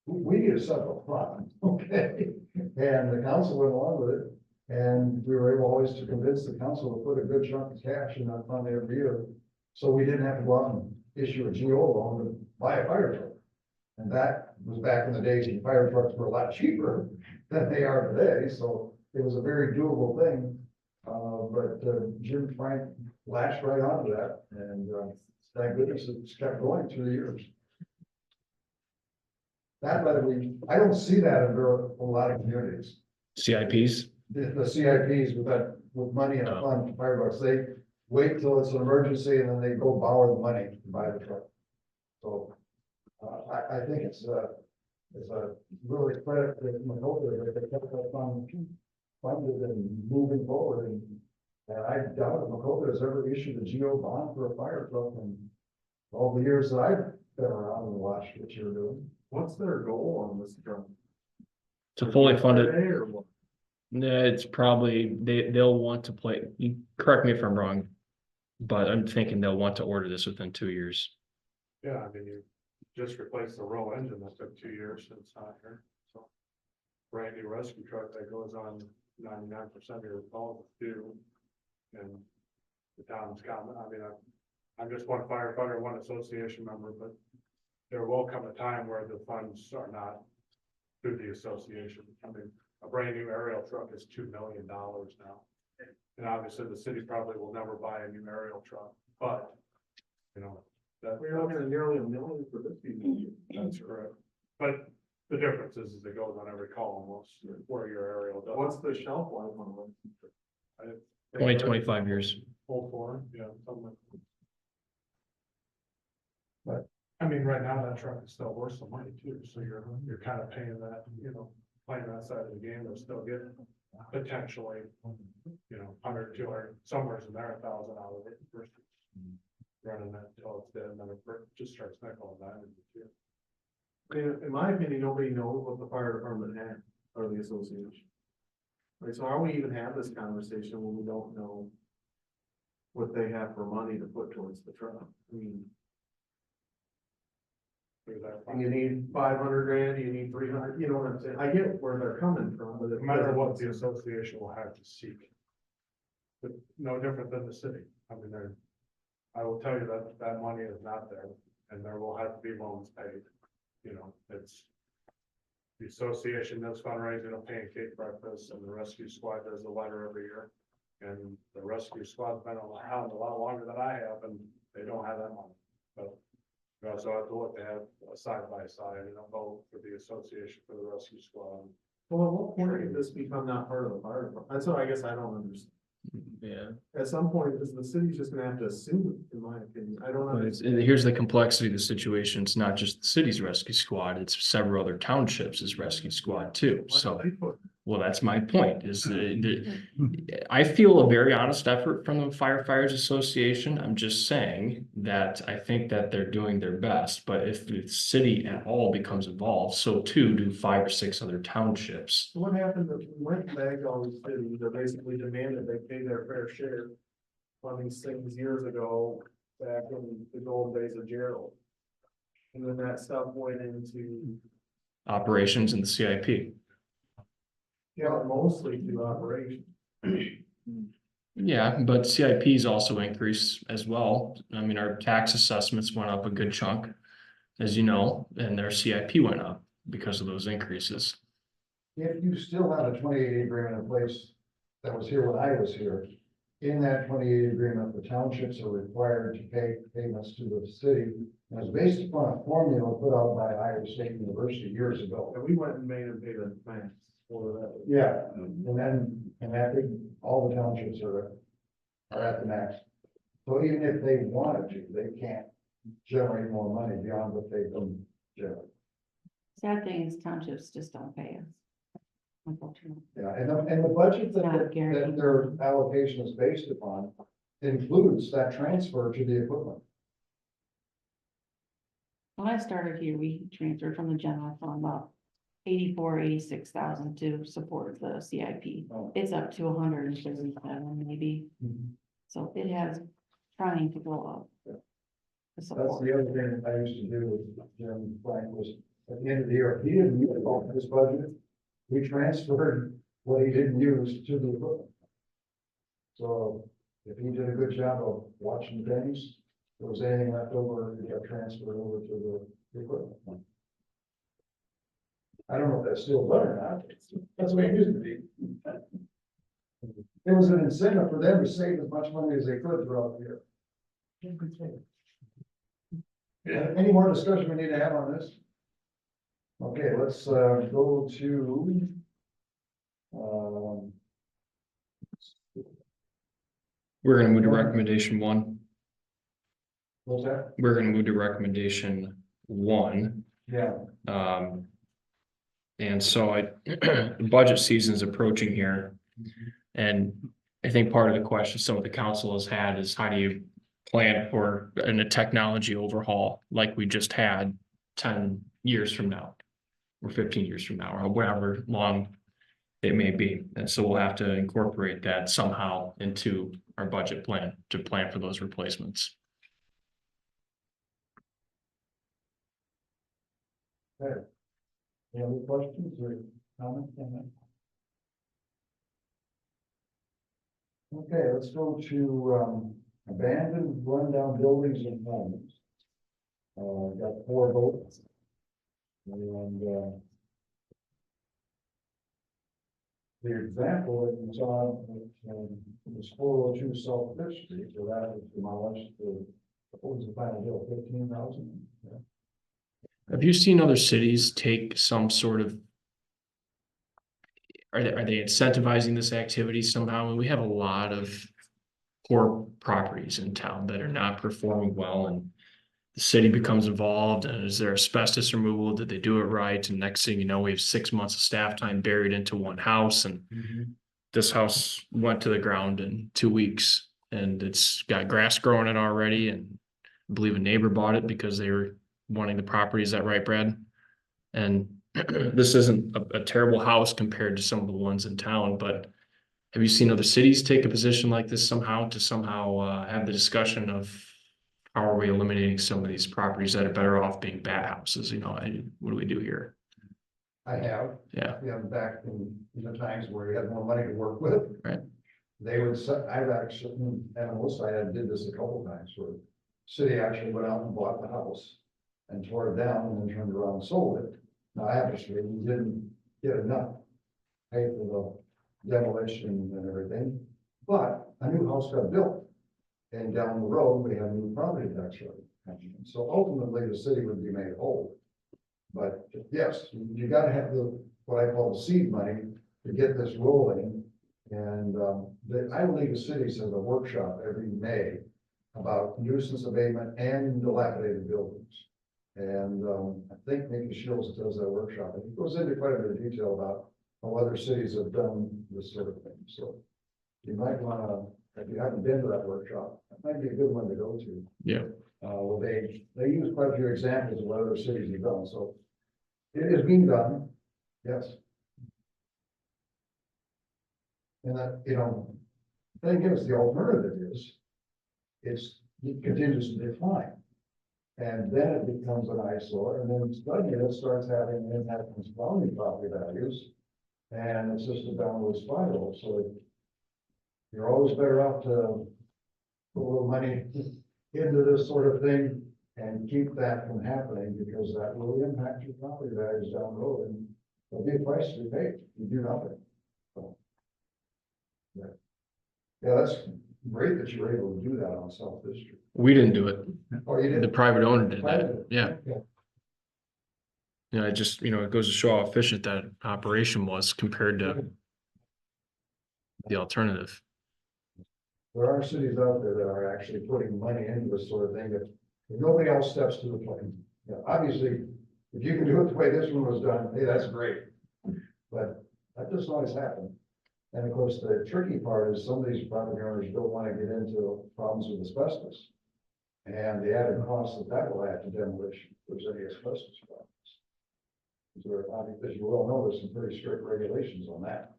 we need a separate fund, okay? And the council went along with it, and we were able always to convince the council to put a good chunk of cash in that fund every year. So we didn't have to go out and issue a GO loan to buy a fire truck. And that was back in the days when fire trucks were a lot cheaper than they are today, so it was a very doable thing. But Jim Frank latched right onto that, and thank goodness it's kept going through the years. That, by the way, I don't see that in a lot of communities. CIPs, The CIPs with that, with money in a fund, for fireworks, they wait till it's an emergency and then they go borrow the money to buy the truck. So, I think it's a really credit to Maquoketa that they kept that fund funded and moving forward, and I doubt if Maquoketa has ever issued a GO bond for a fire truck in all the years that I've been around and watched what you're doing. What's their goal on this truck? to fully fund it. Today or what? Yeah, it's probably, they'll want to play, you correct me if I'm wrong. But I'm thinking they'll want to order this within 2 years. Yeah, I mean, you just replaced the roll engine that took 2 years since not here, so. Brand new rescue truck that goes on 99% of your calls due. And the town's coming, I mean, I'm just one firefighter, one association member, but there will come a time where the funds are not through the association. I mean, a brand new aerial truck is $2 million now. And obviously, the city probably will never buy a new aerial truck, but, you know, that. We're looking at nearly $1 million for this season. That's correct. But the difference is it goes on every call almost, where your aerial does. What's the shelf life on one? 20, 25 years. Full for, yeah, something like that. But, I mean, right now, that truck is still worth some money too, so you're kind of paying that, you know, playing that side of the game, they'll still get potentially, you know, 100, 200, somewhere's in there, 1,000 out of it versus running that until it's dead, and then it just starts nickel and dime. I mean, in my opinion, nobody knows what the fire department had, or the association. Right, so are we even have this conversation when we don't know what they have for money to put towards the truck? I mean, you need 500 grand, you need 300, you know what I'm saying? I get where they're coming from, but no matter what, the association will have to seek. But no different than the city. I mean, I will tell you that that money is not there, and there will have to be loans paid. You know, it's the association does fundraising, a pancake breakfast, and the rescue squad does the letter every year. And the rescue squad's been around a lot longer than I have, and they don't have that money. But we also have to look to have a side by side and a vote for the association for the rescue squad. Well, at what point did this become not part of the fire department? That's what I guess I don't understand. Yeah. At some point, is the city's just gonna have to assume it, in my opinion. I don't But understand. here's the complexity of the situation. It's not just the city's rescue squad, it's several other townships' rescue squad too. So, well, that's my point is I feel a very honest effort from the Firefighters Association. I'm just saying that I think that they're doing their best, but if the city at all becomes involved, so too do 5 or 6 other townships. What happened if we went back all these cities that basically demanded they pay their fair share on these things years ago, back in the golden days of Gerald? And then that stuff went into, Operations in the CIP. yeah, mostly to operation. Yeah, but CIPs also increased as well. I mean, our tax assessments went up a good chunk, as you know, and their CIP went up because of those increases. If you still have a 28 agreement in place that was here when I was here, in that 28 agreement, the townships are required to pay payments to the city. And it's based upon a formula put out by Iowa State University years ago. And we went and made them pay the max for that. Yeah, and I think all the townships are at the max. So even if they wanted to, they can't generate more money beyond what they can generate. Sad thing is townships just don't pay us. Unfortunately. Yeah, and the budget Not that guaranteed. their allocation is based upon includes that transfer to the equipment. When I started here, we transferred from the general fund about 86,000 to support the CIP. Oh. It's up to 137 maybe, so it has trying to go up. Yeah. The That's support. the other thing I used to do with Jim Frank was at the end of the year, if he didn't use all of his budget, we transferred what he didn't use to the equipment. So if he did a good job of watching things, if there was anything left over, it got transferred over to the equipment. I don't know if that's still done or not. That's the way it used to be. It was an incentive for them to save as much money as they could throughout the year. Any more discussion we need to have on this? Okay, let's, go to. Um, We're gonna move to recommendation one. what's that? We're gonna move to recommendation one. Yeah. And so the budget season is approaching here. And I think part of the question some of the council has had is how do you plan for a technology overhaul like we just had 10 years from now? Or 15 years from now, or however long it may be. And so we'll have to incorporate that somehow into our budget plan to plan for those replacements. Okay. Any questions or comments on that? Okay, let's go to, abandoned rundown buildings and homes. Got 4 votes. And, the example that was on, was 402 South Fifth Street, so that was demolished, what was the final bill, 15,000? Yeah. Have you seen other cities take some sort of? Are they incentivizing this activity somehow? And we have a lot of poor properties in town that are not performing well and the city becomes involved and is there asbestos removal? Did they do it right? And next thing you know, we have 6 months of staff time buried into one house and this house went to the ground in 2 weeks and it's got grass growing in already. And I believe a neighbor bought it because they were wanting the property. Is that right, Brad? And this isn't a terrible house compared to some of the ones in town, but have you seen other cities take a position like this somehow to have the discussion of how are we eliminating some of these properties that are better off being bad houses? You know, what do we do here? I have. Yeah. Yeah, back in the times where you had more money to work with. Right. They would set, I've actually, and on most side, I did this a couple times where city actually went out and bought the house and tore it down and then turned around and sold it. Now, obviously, we didn't get enough pay for the demolition and everything, but a new house got built. And down the road, we have new property tax revenue. So ultimately, the city would be made whole. But yes, you gotta have what I call the seed money to get this rolling. And, the Iowa League of Cities has a workshop every May about nuisance abatement and dilapidated buildings. And, I think Nikki Shields does that workshop, and it goes into quite a bit of detail about how other cities have done this sort of thing. So you might wanna, if you haven't been to that workshop, that might be a good one to go to. Yeah. Well, they use quite a few examples of what other cities have done, so it is being done, yes. And that, then again, the alternative is, it continues to decline. And then it becomes an eyesore, and then suddenly it starts having an impact on surrounding property values. And it's just a downward spiral, so you're always better off to put a little money into this sort of thing and keep that from happening, because that will impact your property values down the road, and there'll be a price to be paid if you do nothing. So, yeah, that's great that you were able to do that on South District. We didn't do it. Oh, you did? The private owner did that. Private. Yeah. Okay. It just, it goes to show how efficient that operation was compared to the alternative. There are cities out there that are actually putting money into this sort of thing that nobody else steps to the plate. Obviously, if you can do it the way this one was done, hey, that's great. But that doesn't always happen. And of course, the tricky part is some of these property owners don't want to get into problems with asbestos. And the added cost that will add to demolition, if there's any asbestos problems. As you well know, there's some pretty strict regulations on that.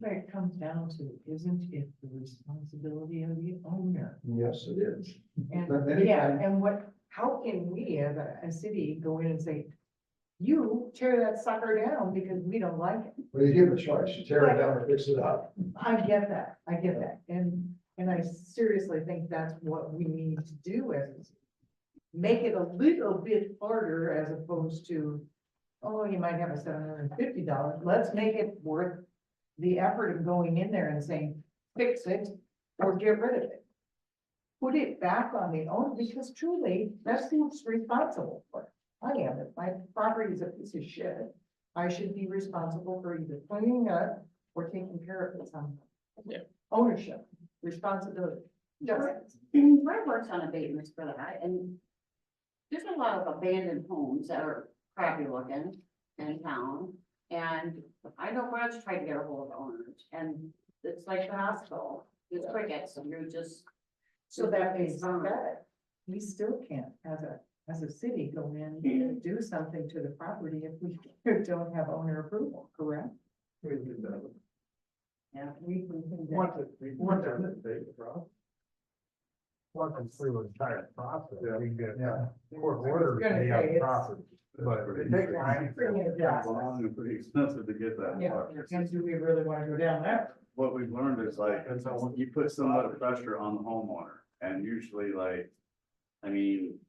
But it comes down to, isn't it the responsibility of the owner? Yes, it is. And, But then yeah, again- and how can we as a city go in and say, you tear that sucker down because we don't like it? Well, you give a choice, you tear it down or fix it up. I get that, and I seriously think that's what we need to do as, make it a little bit harder as opposed to, oh, you might have a $750, let's make it worth the effort of going in there and saying, fix it or get rid of it. Put it back on the owner, because truly, that's who's responsible for it. I am, if my property is a piece of shit, I should be responsible for either cleaning up or taking care of it somehow. Yeah. Ownership, responsibility, justice. I worked on abatements for that, and there's a lot of abandoned homes that are crappy looking in town. And I know Brad's tried to get a hold of owners, and it's like the hospital, it's crickets, and you're just. So that means that we still can't, as a city, go in and do something to the property if we don't have owner approval, correct? We do that. Yeah. We can do that. Once it's through the entire process, you can get court orders Gonna to say the it's- property, but it takes time. Pretty good process. Long and pretty expensive to get that Yeah, far. and do we really want to go down that? What we've learned is like, you put somewhat of pressure on the homeowner, and usually like, I mean,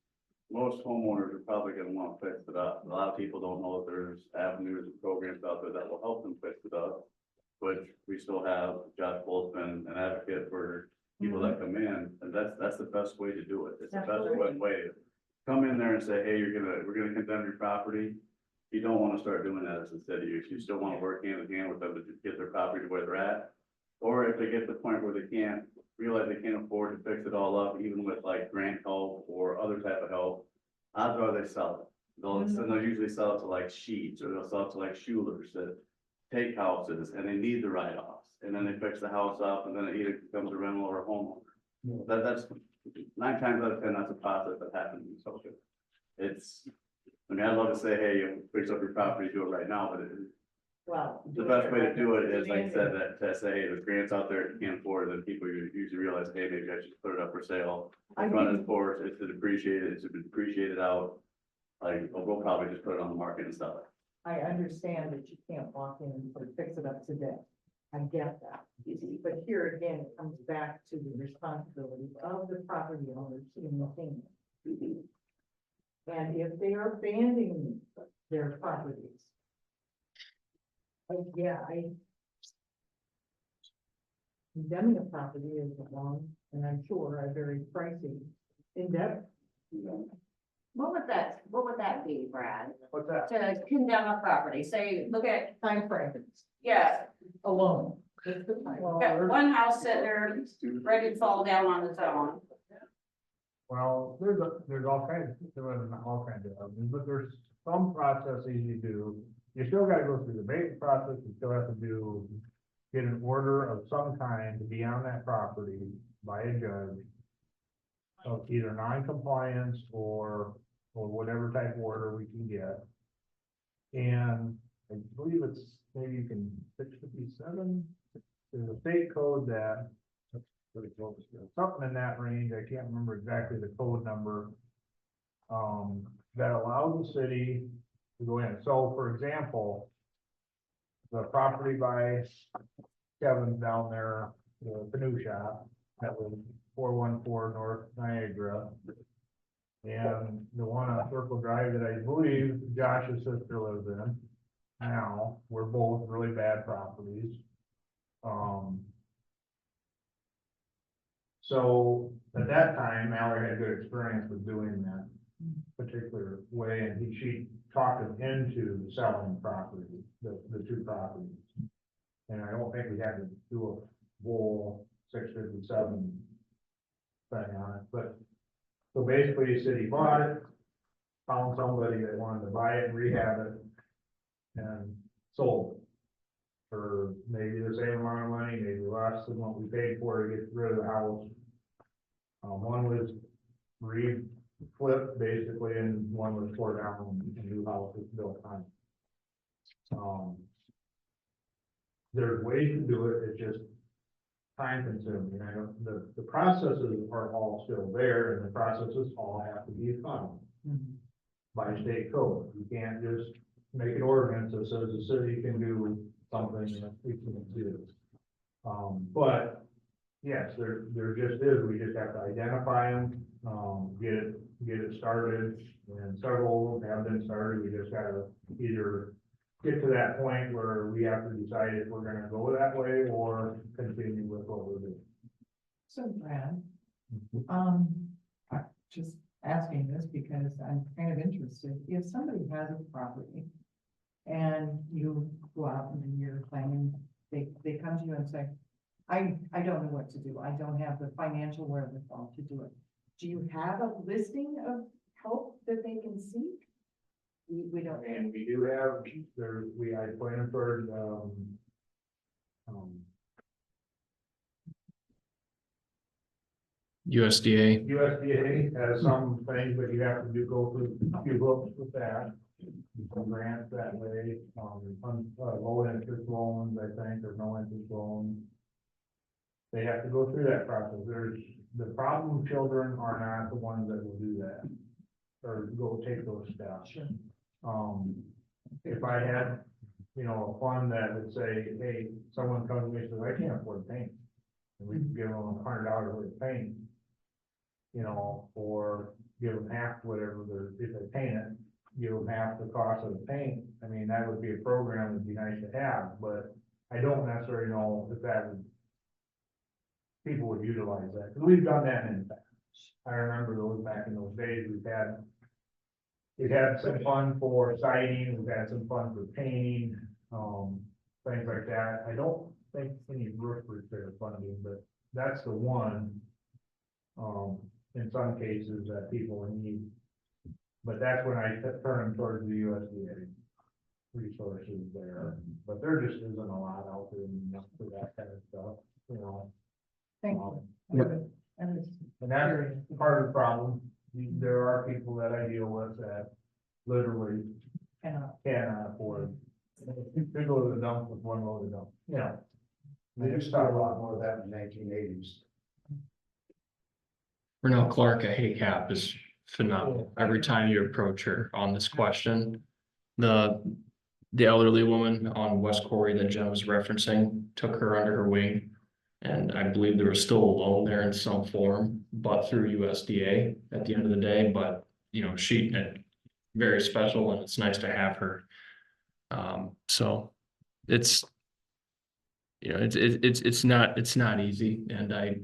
most homeowners are probably gonna wanna fix it up. A lot of people don't know that there's avenues and programs out there that will help them fix it up. Which we still have, Josh Boltzman, an advocate for people that come in, and that's the best way to do it. It's the best Absolutely. way to come in there and say, hey, we're gonna condemn your property. You don't wanna start doing that as a city. You still wanna work hand in hand with them to get their property to where they're at. Or if they get to the point where they can't, realize they can't afford to fix it all up, even with like grant help or other type of help, odds are they sell it. They'll usually sell it to like Sheets, or they'll sell it to like Schulers that take houses and they need the write-offs. And then they fix the house up, and then it either becomes a rental or a homeowner. That's 9 times out of 10, that's a process that happens in social. It's, I mean, I'd love to say, hey, you fix up your property, do it right now, but Well. the best way to do it is, like I said, that to say, hey, there's grants out there you can't afford, then people usually realize, hey, maybe I should put it up for sale. I Run think- it for, it's to depreciate it, it's to depreciate it out. Like, we'll probably just put it on the market and sell it. I understand that you can't walk in and fix it up today. I get that. But here again, it comes back to the responsibility of the property owners in the thing. And if they are abandoning their properties. Condemning a property is a long, and I'm sure a very pricey endeavor. What would that be, Brad? What's that? To condemn a property, say, look at, Time frames yeah, alone. Just the time. got one house sitting there, ready to fall down on its own. Well, there's all kinds, all kinds of, but there's some processes you do. You still gotta go through the abatement process, you still have to get an order of some kind to be on that property by a judge. Of either non-compliance or whatever type of order we can get. And I believe it's maybe you can 657, there's a state code that. Something in that range, I can't remember exactly the code number. That allows the city to go in. So for example. The property by Kevin's down there, the canoe shop, that was 414 North Niagara. And the one on Circle Drive that I believe Josh's sister lives in now, were both really bad properties. So at that time, Mallory had good experience with doing that particular way, and she talked him into selling property, the 2 properties. And I don't think we had to do a full 657 thing on it, but, so basically, the city bought it, found somebody that wanted to buy it and rehab it, and sold it. For maybe the same amount of money, maybe less than what we paid for to get rid of the house. One was flipped basically, and one was tore down and a new house was built on it. There's ways to do it, it's just time consuming. I don't, the processes are all still there, and the processes all have to be followed by state code. You can't just make an ordinance that says the city can do something that we can do. But yes, there just is, we just have to identify them, get it started, and several of them have been started. We just gotta either get to that point where we have to decide if we're gonna go that way or continue with what we're doing. So Brad, I just asking this because I'm kind of interested. If somebody has a property and you go out and you're planning, they come to you and say, I don't know what to do. I don't have the financial wherewithal to do it. Do you have a listing of help that they can seek? We don't. And we do have, I plan for, USDA. USDA has some things, but you have to go through a few hoops with that. Some grants that way, low interest loans, I think, or no interest loans. They have to go through that process. The problem children are not the ones that will do that. Or go take those steps. If I had, a fund that would say, hey, someone comes to me and says, I can't afford paint. And we can give them $100 worth of paint. Or give them half whatever if they paint it, give them half the cost of the paint. I mean, that would be a program that'd be nice to have, but I don't necessarily know if people would utilize that, because we've done that in the past. I remember those back in those days, we've had some fun for siding, we've had some fun for painting, things like that. I don't think any roof repair funding, but that's the one. In some cases that people need, but that's when I turn towards the USDA resources there, but there just isn't a lot out there enough for that kind of stuff, Thank you. Yep. And that's part of the problem. There are people that I deal with that literally cannot afford. They go to the dump with one load of dump, They used to do a lot more of that in the 1980s. Renell Clark at HACAP is phenomenal. Every time you approach her on this question, the elderly woman on West Corey that Jen was referencing took her under her wing. And I believe there was still a loan there in some form, but through USDA at the end of the day, but she very special and it's nice to have her. So it's it's not easy, and I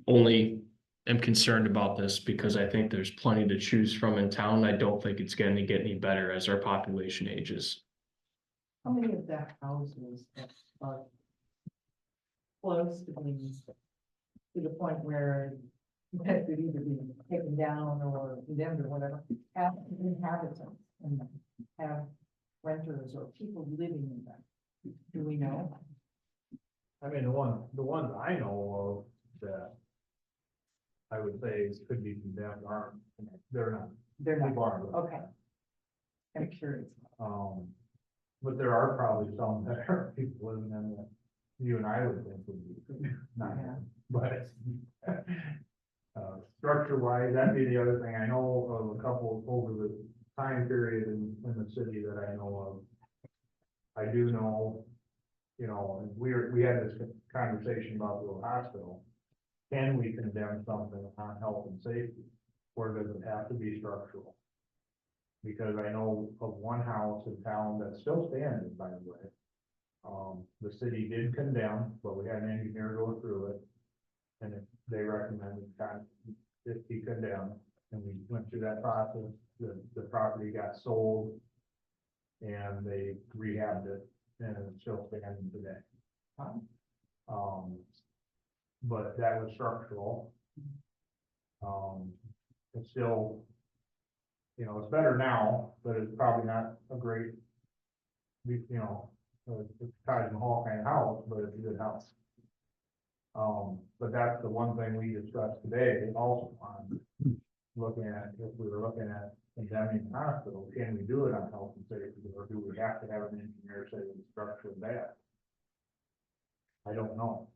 only am concerned about this because I think there's plenty to choose from in town. I don't think it's going to get any better as our population ages. How many of the houses that are close to being to the point where that could either be taken down or condemned or whatever, have inhabitants and have renters or people living in them? Do we know? I mean, the ones I know of that I would say could be condemned aren't, they're not. They're not. People aren't. Okay. I'm curious. But there are probably some that are people living in that you and I would think would be not, but structure wise, that'd be the other thing. I know of a couple over the time period in the city that I know of. I do know, and we had this conversation about the hospital. Can we condemn something on health and safety, or does it have to be structural? Because I know of one house in town that's still standing, by the way. The city did condemn, but we had an engineer go through it. And they recommended it be condemned, and we went through that process. The property got sold. And they rehabbed it, and it's still standing today. But that was structural. It's still, it's better now, but it's probably not a great, it's Taj Mahal kind of house, but it's a good house. But that's the one thing we discussed today, also on looking at, if we were looking at condemning the hospital, can we do it on health and safety, or do we have to have an engineer say the structure is bad? I don't know.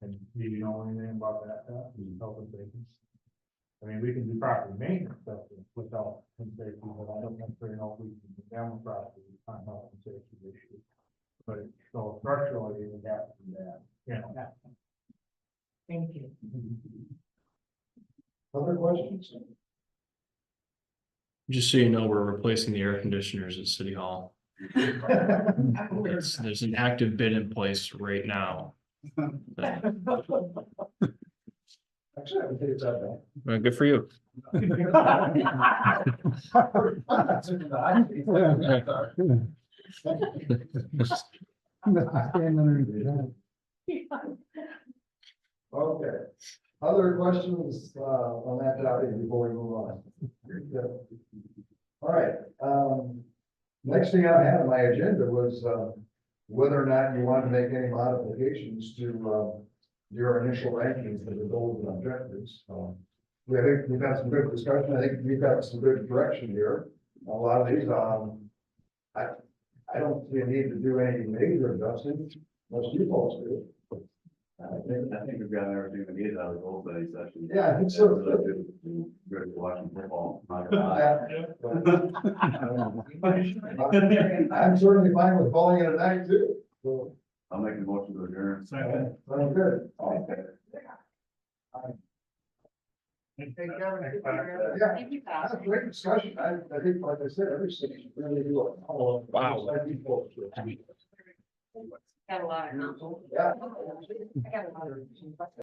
And do you know anything about that, health and safety? I mean, we can do property maintenance stuff with health and safety, but I don't necessarily know if we can condemn property on health and safety issues. But so structurally, it would have to be that, Thank you. Other questions? Just so you know, we're replacing the air conditioners at City Hall. There's an active bid in place right now. Actually, I would take that Well, good for you. back. Okay, other questions, on that topic before we move on? All right, next thing I had on my agenda was, whether or not you wanted to make any modifications to, your initial rankings of the goals and objectives. I think we've had some good discussion. I think we've got some good direction here. A lot of these, I don't see a need to do any major adjustments, unless you folks do. I think we've got everything we needed out of the goal study session. Yeah, I think so. Good watching football. Not gonna lie. I'm certainly fine with calling it a night too. So, I'll make a motion to adjourn. sounds good. Okay. Yeah, that's a great discussion. I think, like I said, every city should really do it. Wow. Got a lot of. Yeah. I got a lot of.